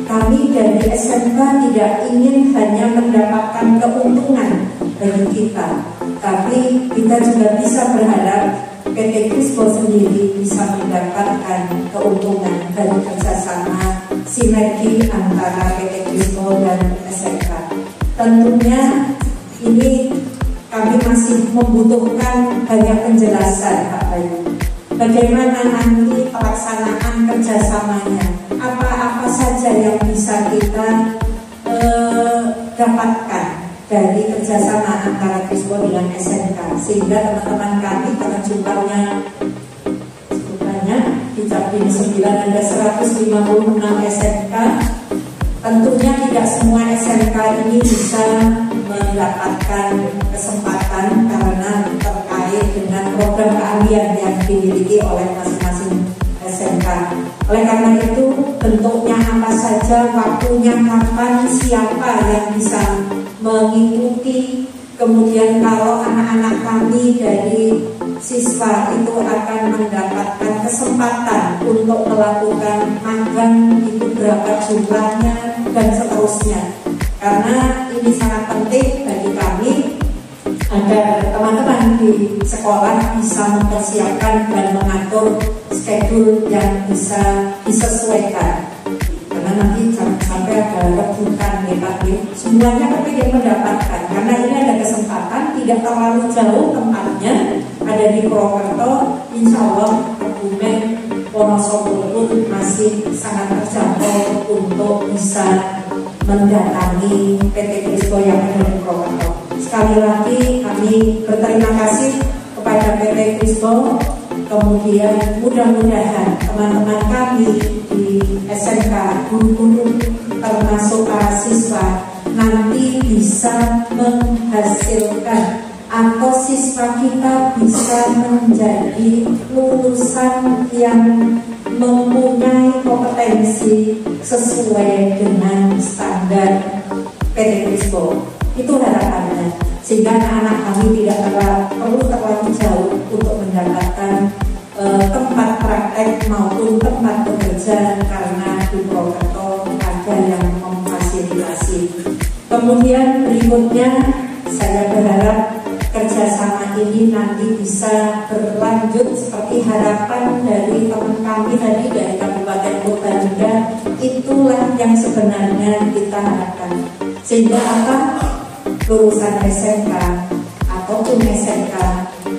Kami dari SMK tidak ingin hanya mendapatkan keuntungan bagi kita, tapi kita juga bisa berharap PT Crispo sendiri bisa mendapatkan keuntungan dari kerjasama sinergi antara PT Crispo dan SMK. Tentunya ini kami masih membutuhkan banyak penjelasan, Pak Bayu. Bagaimana nanti pelaksanaan kerjasamanya? Apa-apa saja yang bisa kita dapatkan dari kerjasama antara Crispo dengan SMK, sehingga teman-teman kami karena jumlahnya cukup banyak, di Capim 9 ada 156 SMK. Tentunya tidak semua SMK ini bisa mendapatkan kesempatan karena terkait dengan program keahlian yang dimiliki oleh masing-masing SMK. Oleh karena itu, bentuknya apa saja, waktunya kapan, siapa yang bisa mengikuti, kemudian kalau anak-anak kami dari siswa itu akan mendapatkan kesempatan untuk melakukan magang, itu berapa jumlahnya dan seterusnya. Karena ini sangat penting bagi kami agar teman-teman di sekolah bisa mempersiapkan dan mengatur schedule yang bisa disesuaikan. Karena nanti jangan sampai ada rebutan hebat, semuanya kepingin mendapatkan. Karena ini ada kesempatan, tidak terlalu jauh tempatnya, ada di Purwokerto. Insya Allah Kebumen, Wonosobo pun masih sangat terjangkau untuk bisa mendatangi PT Crispo yang ada di Purwokerto. Sekali lagi kami berterima kasih kepada PT Crispo. Kemudian mudah-mudahan teman-teman kami di SMK, guru-guru termasuk para siswa nanti bisa menghasilkan atau siswa kita bisa menjadi lulusan yang mempunyai kompetensi sesuai dengan standar PT Crispo. Itu harapannya. Sehingga anak-anak kami tidak perlu terlalu jauh untuk mendapatkan tempat praktek maupun tempat bekerja karena di Purwokerto ada yang memfasilitasi. Kemudian berikutnya saya berharap kerjasama ini nanti bisa berlanjut seperti harapan dari teman kami tadi dari Kabupaten Purbalingga. Itulah yang sebenarnya kita harapkan. Sehingga apa? Lulusan SMK ataupun SMK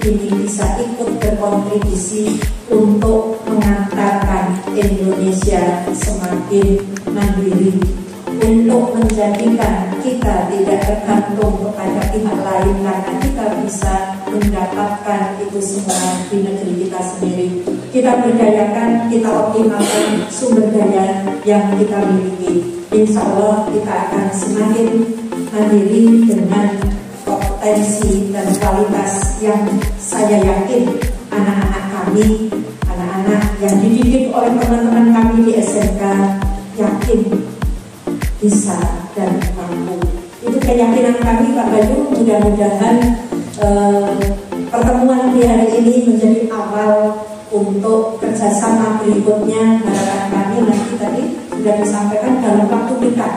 ini bisa ikut berkontribusi untuk mengantarkan Indonesia semakin mandiri, untuk menjadikan kita tidak tergantung kepada pihak lain karena kita bisa mendapatkan itu semua di negeri kita sendiri. Kita berdayakan, kita optimalkan sumber daya yang kita miliki. Insya Allah kita akan semakin mandiri dengan potensi dan kualitas yang saya yakin anak-anak kami, anak-anak yang dididik oleh teman-teman kami di SMK yakin bisa dan mampu. Itu keyakinan kami, Pak Bayu. Mudah-mudahan pertemuan di hari ini menjadi awal untuk kerjasama berikutnya. Harapan kami nanti tadi sudah disampaikan dalam waktu dekat.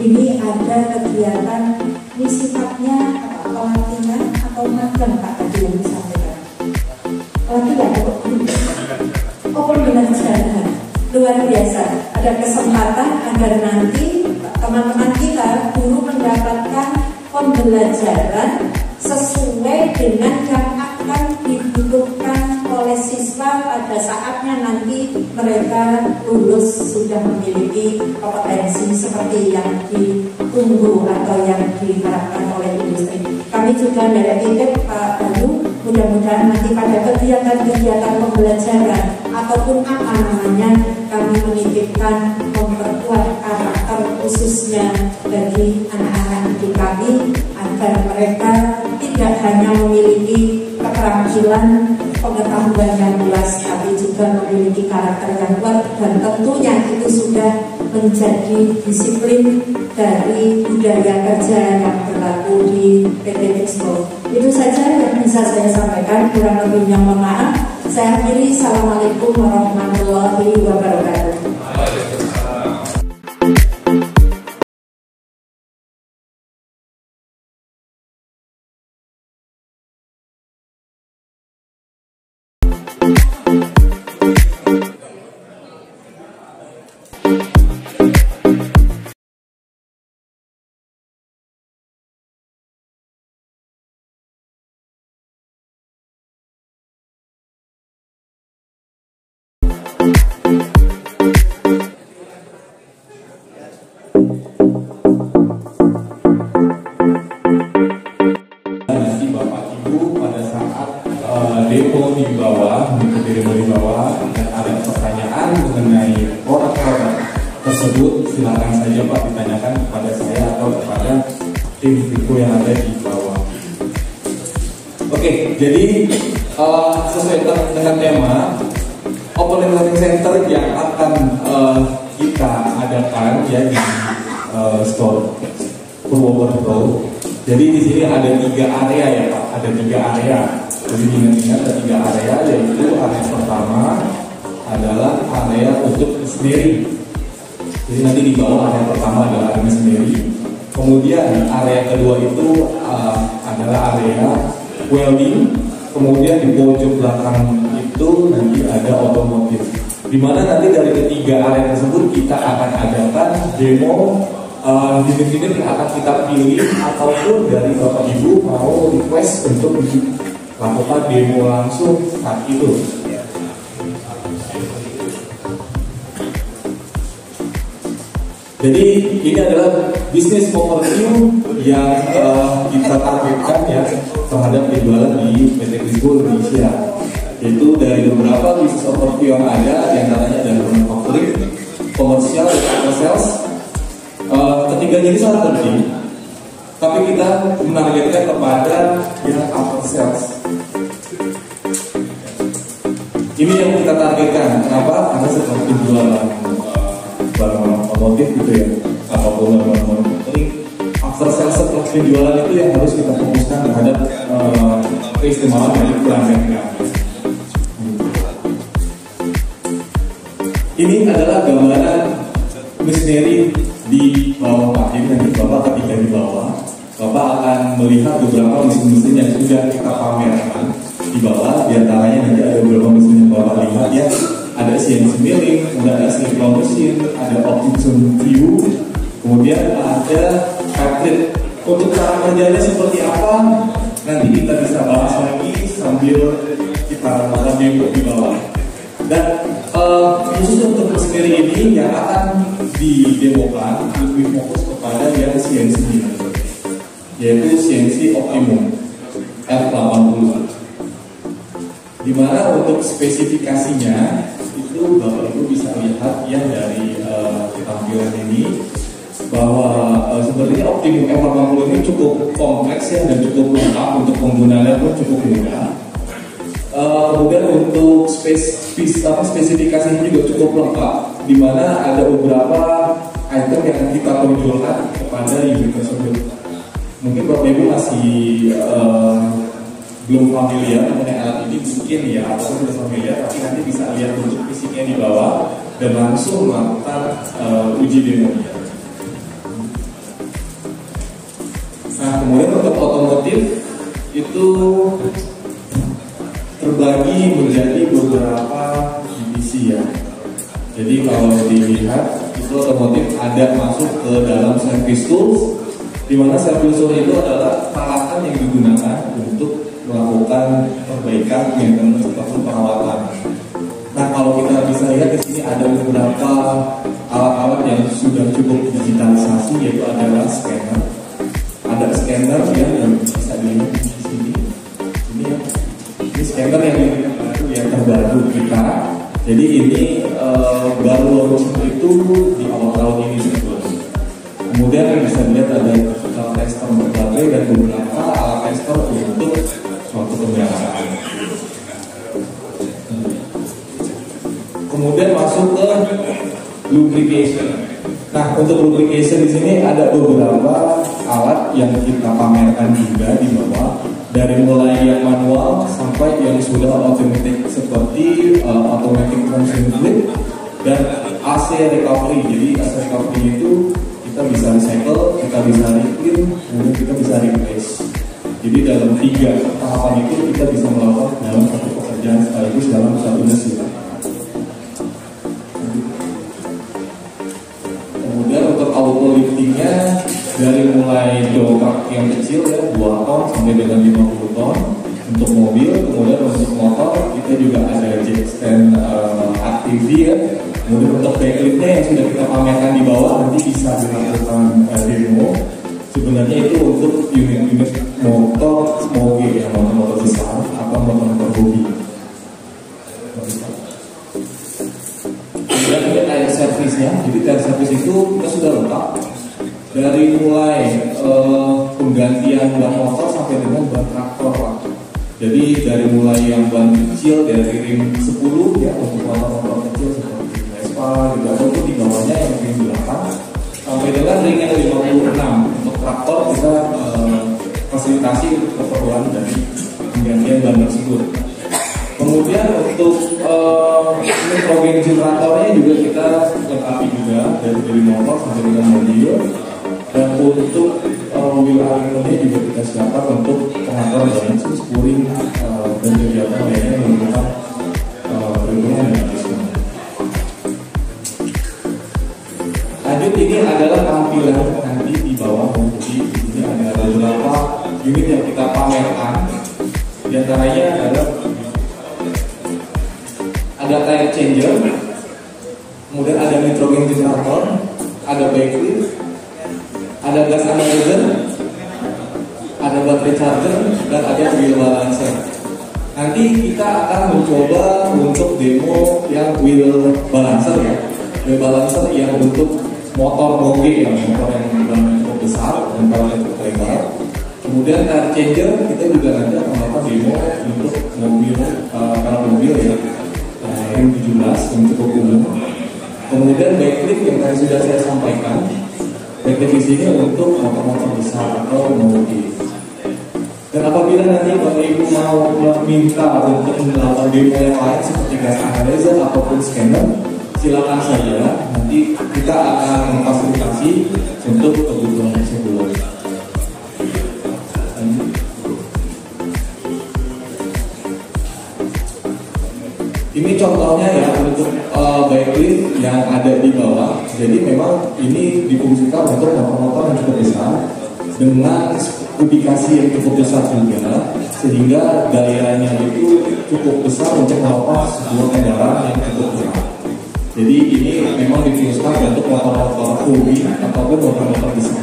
Ini ada kegiatan, ini sifatnya pelatihan atau magang, Pak, tadi yang disampaikan. Pelatihan atau pembelajaran luar biasa. Ada kesempatan agar nanti teman-teman kita guru mendapatkan pembelajaran sesuai dengan yang akan dibutuhkan oleh siswa pada saatnya nanti mereka lulus sudah memiliki kompetensi seperti yang ditunggu atau yang diharapkan oleh industri. Kami juga dari titip Pak Bayu, mudah-mudahan nanti pada kegiatan-kegiatan pembelajaran ataupun apa namanya kami menitipkan memperkuat karakter khususnya bagi anak-anak didik kami agar mereka tidak hanya memiliki keterampilan pengetahuan yang luas, tapi juga memiliki karakter yang kuat dan tentunya itu sudah menjadi disiplin dari budaya kerja yang berlaku di PT Expo. Itu saja yang bisa saya sampaikan, kurang lebihnya mohon maaf. Saya akhiri, Assalamualaikum warahmatullahi wabarakatuh. Demo di bawah, mengikuti demo di bawah, dan ada pertanyaan mengenai produk-produk tersebut, silakan saja Pak ditanyakan kepada saya atau kepada tim Viko yang ada di bawah. Oke, jadi sesuai dengan tema Open Learning Center yang akan kita adakan ya di store Purwokerto. Jadi di sini ada 3 area ya Pak, ada 3 area. Jadi ingat ada 3 area, yaitu area pertama adalah area untuk sendiri. Jadi nanti di bawah area pertama adalah area sendiri. Kemudian area kedua itu adalah area welding. Kemudian di pojok belakang itu nanti ada otomotif. Dimana nanti dari ketiga area tersebut kita akan adakan demo unit-unit yang akan kita pilih, ataupun dari Bapak Ibu mau request untuk lakukan demo langsung saat itu. Jadi ini adalah bisnis overview yang kita targetkan ya terhadap penjualan di PT Crispo Indonesia. Yaitu dari beberapa bisnis overview yang ada, yang namanya dari manufacturing, komersial, dan after sales. Ketiganya ini sangat penting, tapi kita menargetkan kepada yang after sales. Ini yang kita targetkan. Kenapa? Karena seperti jualan barang otomotif gitu ya, apapun barang manufacturing, after sales setelah penjualan itu yang harus kita fokuskan terhadap keistimewaan dari pelanggan kami. Ini adalah gambaran machinery di bawah Pak. Ini nanti Bapak ketika di bawah, Bapak akan melihat beberapa mesin-mesin yang sudah kita pamerkan di bawah. Di antaranya nanti ada beberapa mesin yang Bapak lihat ya. Ada CNC milling, kemudian ada silicone mesin, ada optical view, kemudian ada fabric. Untuk cara kerjanya seperti apa, nanti kita bisa bahas lagi sambil kita demo di bawah. Dan khusus untuk sendiri ini yang akan didemokan lebih fokus kepada yang CNC milling, yaitu CNC Optimum F80. Dimana untuk spesifikasinya itu Bapak Ibu bisa lihat ya dari tampilan ini, bahwa sebenarnya Optimum F80 ini cukup kompleks ya, dan cukup lengkap, untuk penggunaannya pun cukup mudah. Kemudian untuk spesifikasinya juga cukup lengkap, di mana ada beberapa item yang kita tonjolkan kepada unit tersebut. Mungkin Bapak Ibu masih belum familiar mengenai alat ini, mungkin ya, atau sudah familiar, tapi nanti bisa lihat untuk fisiknya di bawah dan langsung melakukan uji demonya. Nah, kemudian untuk otomotif itu terbagi menjadi beberapa divisi ya. Jadi kalau dilihat itu otomotif ada masuk ke dalam service tools, di mana service tools itu adalah peralatan yang digunakan untuk melakukan perbaikan, maintenance ataupun perawatan. Nah, kalau kita bisa lihat di sini ada beberapa alat-alat yang sudah cukup digitalisasi, yaitu adalah scanner. Ada scanner yang bisa dilihat di sini. Ini ya. Ini scanner yang terbaru kita. Jadi ini baru launching itu di awal tahun ini sebetulnya. Kemudian bisa dilihat ada digital tester berbagai dan beberapa alat tester untuk suatu kendaraan. Kemudian masuk ke lubrication. Nah, untuk lubrication di sini ada beberapa alat yang kita pamerkan juga di bawah, dari mulai yang manual sampai yang sudah automatic seperti automatic transmission fluid dan AC recovery. Jadi AC recovery itu kita bisa recycle, kita bisa reclean, kemudian kita bisa replace. Jadi dalam 3 tahapan itu kita bisa melakukan dalam satu pekerjaan sekaligus dalam satu mesin. Kemudian untuk auto liftingnya dari mulai dongkrak yang kecil ya 2 ton sampai dengan 50 ton untuk mobil. Kemudian untuk motor kita juga ada jack stand ATV ya. Kemudian untuk backliftnya yang sudah kita pamerkan di bawah nanti bisa dilakukan demo. Sebenarnya itu untuk unit-unit motor moge ya, motor besar atau motor hobi. Kemudian ini tire servisnya. Jadi tire servis itu kita sudah lengkap dari mulai penggantian ban motor sampai dengan ban traktor lah. Jadi dari mulai yang ban kecil dari rim 10 ya untuk motor-motor kecil seperti Vespa juga, untuk di bawahnya yang rim 8 sampai dengan ring yang 56. Untuk traktor kita fasilitasi keperluan dari penggantian ban tersebut. Kemudian untuk nitrogen generatornya juga kita lengkapi juga dari motor sampai dengan mobil. Dan untuk wheel alignmentnya juga kita siapkan untuk pengatur balances, spuring dan kegiatan lainnya yang menggunakan perhitungan dan adjustment. Lanjut, ini adalah tampilan nanti di bawah. Jadi ini ada beberapa unit yang kita pamerkan. Di antaranya adalah ada tire changer, kemudian ada nitrogen generator, ada backlift, ada gas analyzer, ada baterai charger, dan ada wheel balancer. Nanti kita akan mencoba untuk demo yang wheel balancer ya. Wheel balancer yang untuk motor moge yang motor yang cukup besar dan kalau cukup lebar. Kemudian tire changer kita juga nanti akan melakukan demo untuk mobil para mobil ya. Rim 17 yang cukup umum. Kemudian backlift yang tadi sudah saya sampaikan. Backlift di sini untuk motor-motor besar atau mobil. Dan apabila nanti Bapak Ibu mau meminta untuk melakukan demo yang lain seperti gas analyzer ataupun scanner, silakan saja. Nanti kita akan memfasilitasi untuk kebutuhan tersebut. Ini contohnya ya untuk backlift yang ada di bawah. Jadi memang ini difungsikan untuk motor-motor yang cukup besar dengan ubikasi yang cukup besar juga, sehingga dayanya itu cukup besar untuk melakukan sebuah kendaraan yang cukup berat. Jadi ini memang difungsikan untuk motor-motor hobi ataupun motor-motor besar.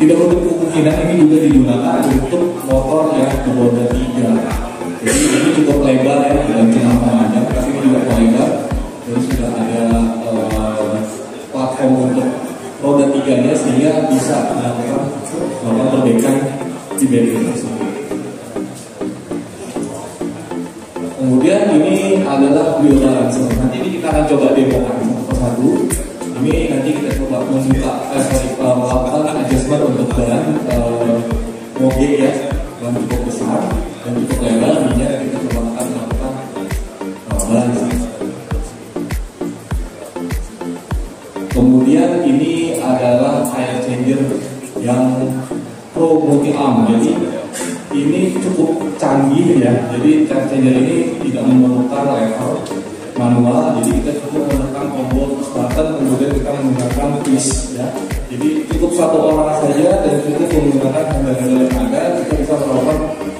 Tidak menutup kemungkinan ini juga digunakan untuk motor yang beroda 3. Jadi ini cukup lebar ya, bukan cuma panjang, tapi ini juga lebar. Jadi sudah ada platform untuk roda 3-nya sehingga bisa melakukan perbaikan di bagian tersebut. Kemudian ini adalah wheel balancer. Nanti ini kita akan coba demokan satu persatu. Ini nanti kita coba melakukan adjustment untuk ban moge ya, ban cukup besar dan cukup lebar. Ini kita coba akan melakukan balancer. Kemudian ini adalah tire changer yang pro multi arm. Jadi ini cukup canggih ya. Jadi tire changer ini tidak memerlukan lever manual. Jadi kita cukup menekan tombol button, kemudian kita menggunakan twist ya. Jadi cukup satu orang saja dan cukup menggunakan handle-handle yang ada, kita bisa melakukan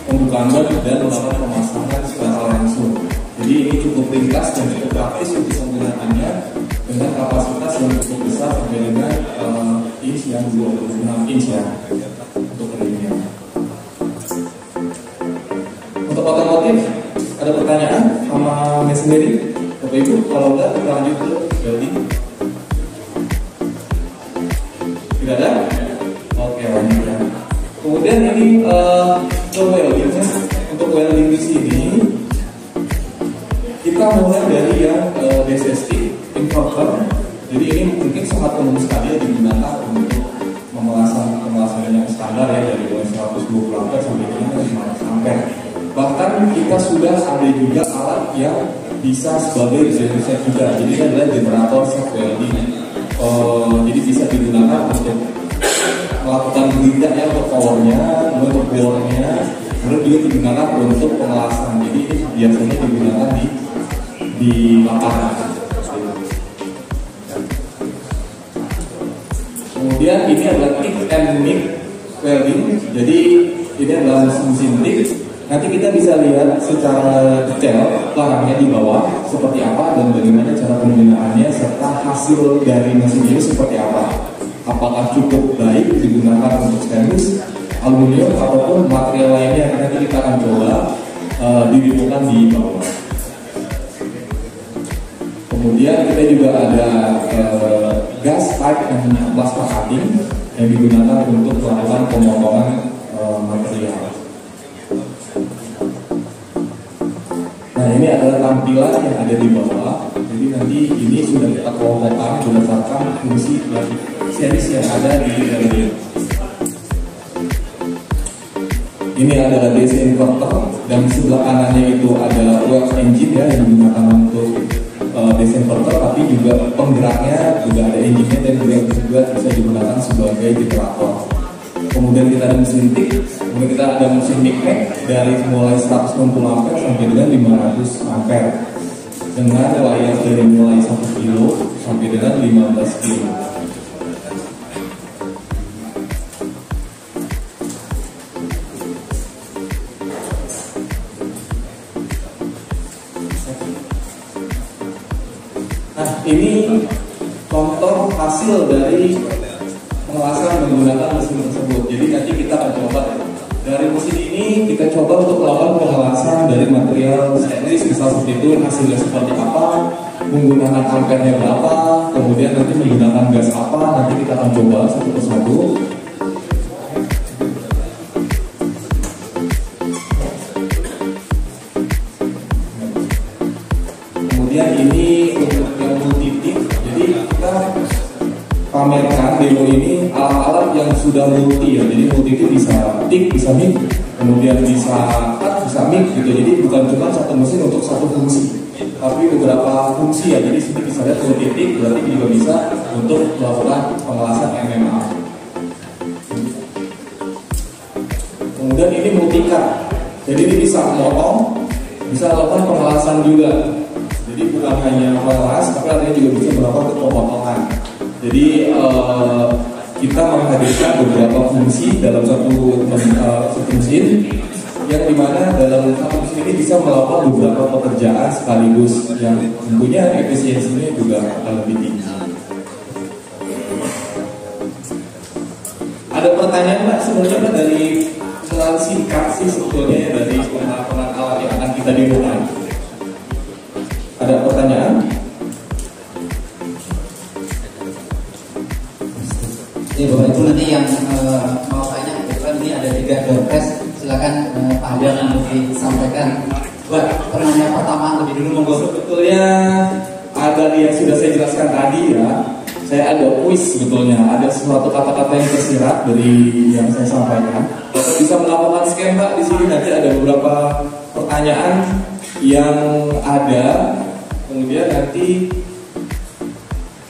pembukaan ban dan melakukan pemasangan secara langsung. Jadi ini cukup ringkas dan cukup praktis untuk menggunakannya dengan kapasitas yang cukup besar sampai dengan inch yang 26 inch ya untuk rimnya. Untuk otomotif ada pertanyaan sama Mas sendiri, Bapak Ibu? Kalau enggak kita lanjut ke welding. Tidak ada? Oke, lanjut ya. Kemudian ini ke weldingnya. Untuk welding di sini kita mulai dari yang DSST inverter Jadi ini mungkin sangat umum sekali ya digunakan untuk pemelasan yang standar ya, dari mulai 120 ampere sampai dengan 500 ampere. Bahkan kita sudah ada juga alat yang bisa sebagai genset juga. Jadi ini adalah generator self welding. Jadi bisa digunakan untuk melakukan gerinda ya, untuk powernya, untuk bornya, kemudian juga digunakan untuk pengelasan. Jadi ini biasanya digunakan di lapangan. Kemudian ini adalah TIG and MIG welding. Jadi ini adalah mesin TIG. Nanti kita bisa lihat secara detail barangnya di bawah seperti apa dan bagaimana cara penggunaannya serta hasil dari mesin ini seperti apa. Apakah cukup baik digunakan untuk stainless, aluminium ataupun material lainnya. Nanti kita akan coba didemokan di bawah. Kemudian kita juga ada gas pipe and plasma cutting yang digunakan untuk melakukan pemotongan material. Nah, ini adalah tampilan yang ada di bawah. Jadi nanti ini sudah kita kelompokkan berdasarkan fungsi dari series yang ada di dalamnya. Ini adalah DC inverter dan sebelah kanannya itu ada wave engine ya, yang digunakan untuk DC inverter, tapi juga penggeraknya juga ada engine-nya dan juga bisa digunakan sebagai generator. Kemudian kita ada mesin TIG, kemudian kita ada mesin MIG dari mulai 160 ampere sampai dengan 500 ampere dengan wire dari mulai 1 kilo sampai dengan 15 kilo. Nah, ini contoh hasil dari pengelasan menggunakan mesin tersebut. Jadi nanti kita akan coba dari mesin ini, kita coba untuk melakukan pengelasan dari material stainless misal seperti itu, hasilnya seperti apa, menggunakan ampernya berapa, kemudian nanti menggunakan gas apa. Nanti kita akan coba satu persatu. Kemudian ini untuk yang multi-tip, jadi kita pamerkan demo ini alat-alat yang sudah multi ya. Jadi multi itu bisa TIG, bisa MIG, kemudian bisa cut, bisa MIG gitu. Jadi bukan cuma satu mesin untuk satu fungsi, tapi beberapa fungsi ya. Jadi sini bisa lihat multi TIG, berarti juga bisa untuk melakukan pengelasan MMA. Kemudian ini multi cut, jadi ini bisa memotong, bisa melakukan pengelasan juga. Jadi bukan hanya mengelas, tapi artinya juga bisa melakukan pemotongan. Jadi kita menghadirkan beberapa fungsi dalam satu mesin, yang dimana dalam satu mesin ini bisa melakukan beberapa pekerjaan sekaligus, yang tentunya efisiensinya juga akan lebih tinggi. Ada pertanyaan Mbak sebenarnya Mbak, dari singkat sih sebetulnya dari penerapan alat yang akan kita dimulai. Ada pertanyaan? Ya Bapak Ibu, nanti yang mau tanya, kebetulan ini ada 3 doorpress, silakan Pak Hadar untuk disampaikan. Buat pertanyaan pertama lebih dulu monggo. Sebetulnya ada yang sudah saya jelaskan tadi ya. Saya ada kuis sebetulnya, ada suatu kata-kata yang tersirat dari yang saya sampaikan. Bapak bisa melakukan scan Pak, di sini nanti ada beberapa pertanyaan yang ada. Kemudian nanti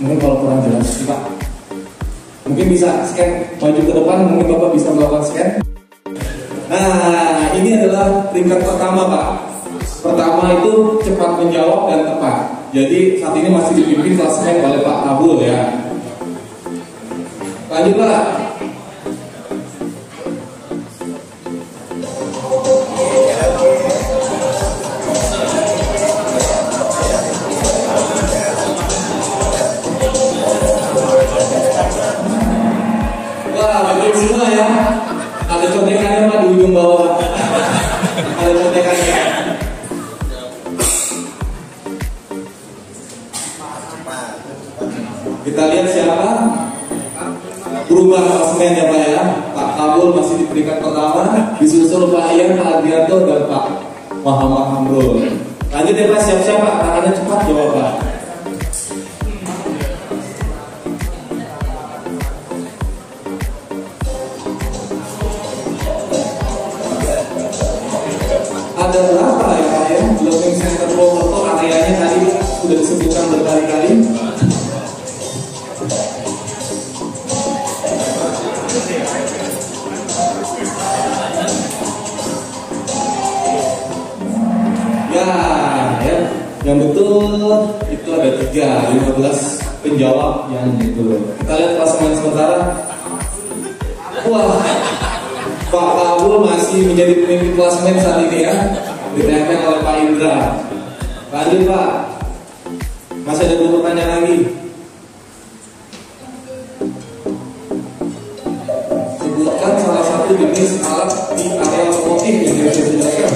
mungkin kalau kurang jelas Pak, mungkin bisa scan maju ke depan, mungkin Bapak bisa melakukan scan. Nah, ini adalah peringkat pertama Pak. Pertama itu cepat menjawab dan tepat. Jadi saat ini masih dipimpin klasemen oleh Pak Kabul ya. Lanjut Pak. Wah, betul semua ya. Ada contekannya Pak di ujung bawah. Ada contekannya. Kita lihat siapa berubah klasemen ya Pak ya. Pak Kabul masih di peringkat pertama, disusul Pak Ian, Pak Adrianto dan Pak Muhammad Hamrul. Lanjut ya Pak, siap-siap Pak, tangannya cepat jawab Pak. 3, 15 penjawab yang itu. Kita lihat klasemen sementara. Wah, Pak Kabul masih menjadi pemimpin klasemen saat ini ya, ditempel oleh Pak Indra. Lanjut Pak, masih ada 2 pertanyaan lagi. Sebutkan salah satu jenis alat di area otomotif yang bisa dijelaskan.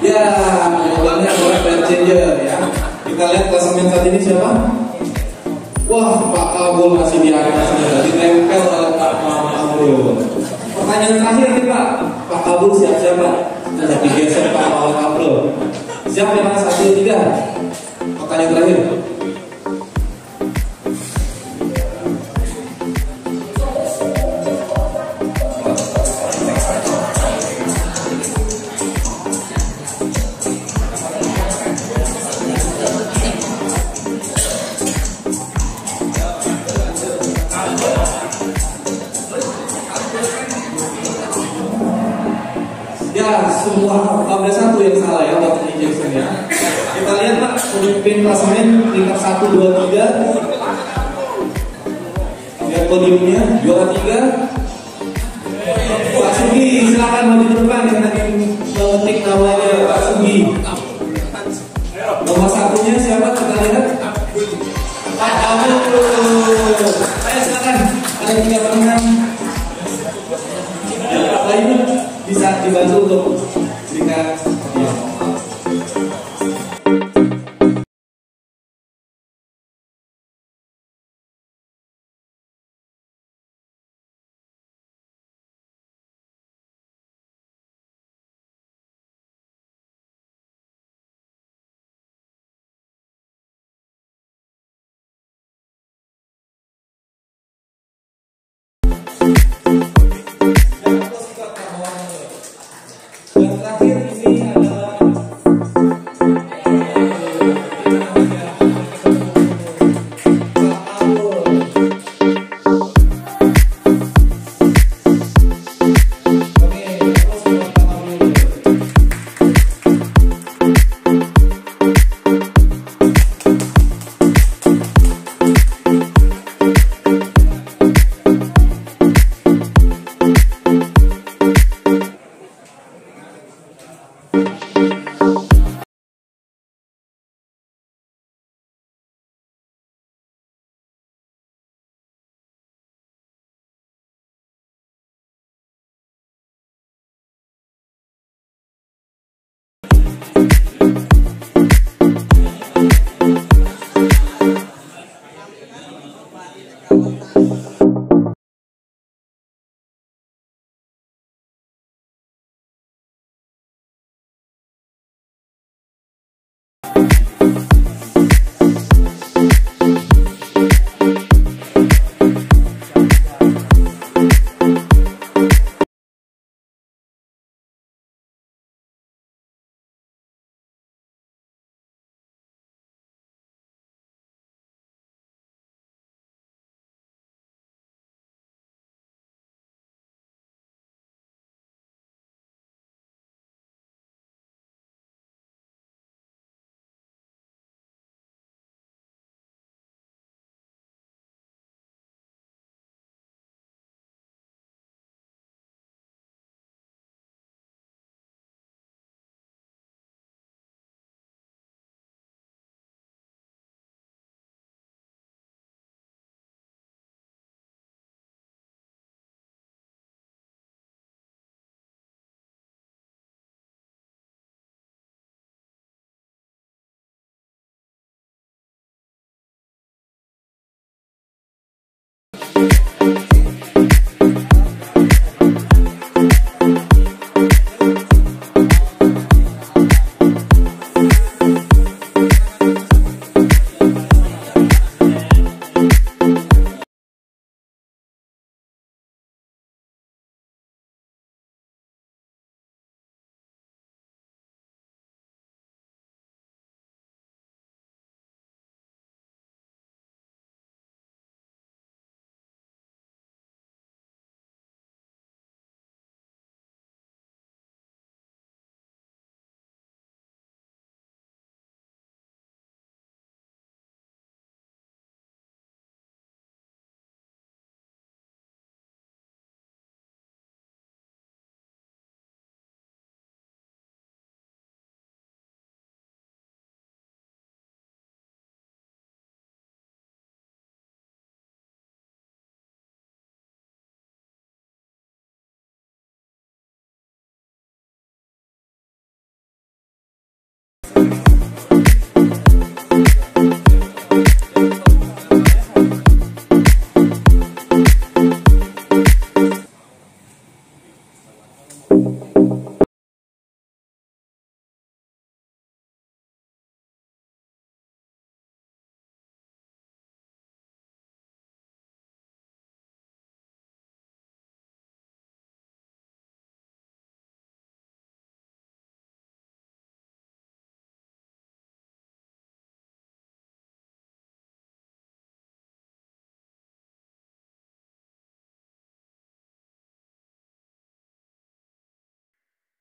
Ya, jawabannya adalah belt changer ya. Kita lihat klasemen saat ini siapa? Wah, Pak Kabul masih di atasnya, ditempel oleh Pak Kabul. Pertanyaan terakhir nih Pak, Pak Kabul siap-siap Pak. Sudah digeser Pak Kabul. Siap ya Mas, 1, 3. Pertanyaan terakhir. Ya, semua ada satu yang salah ya waktu injection ya. Kita lihat Pak, pemimpin klasemen peringkat 1, 2, 3. Lihat podiumnya, juara 3. Pak Sugi, silakan maju ke depan yang nanti mengetik namanya Pak Sugi. Nomor 1-nya siapa? Kita lihat. Pak Kabul. Ayo silakan. Ada 3 pemenang. Pak Ibu bisa dibantu untuk berikan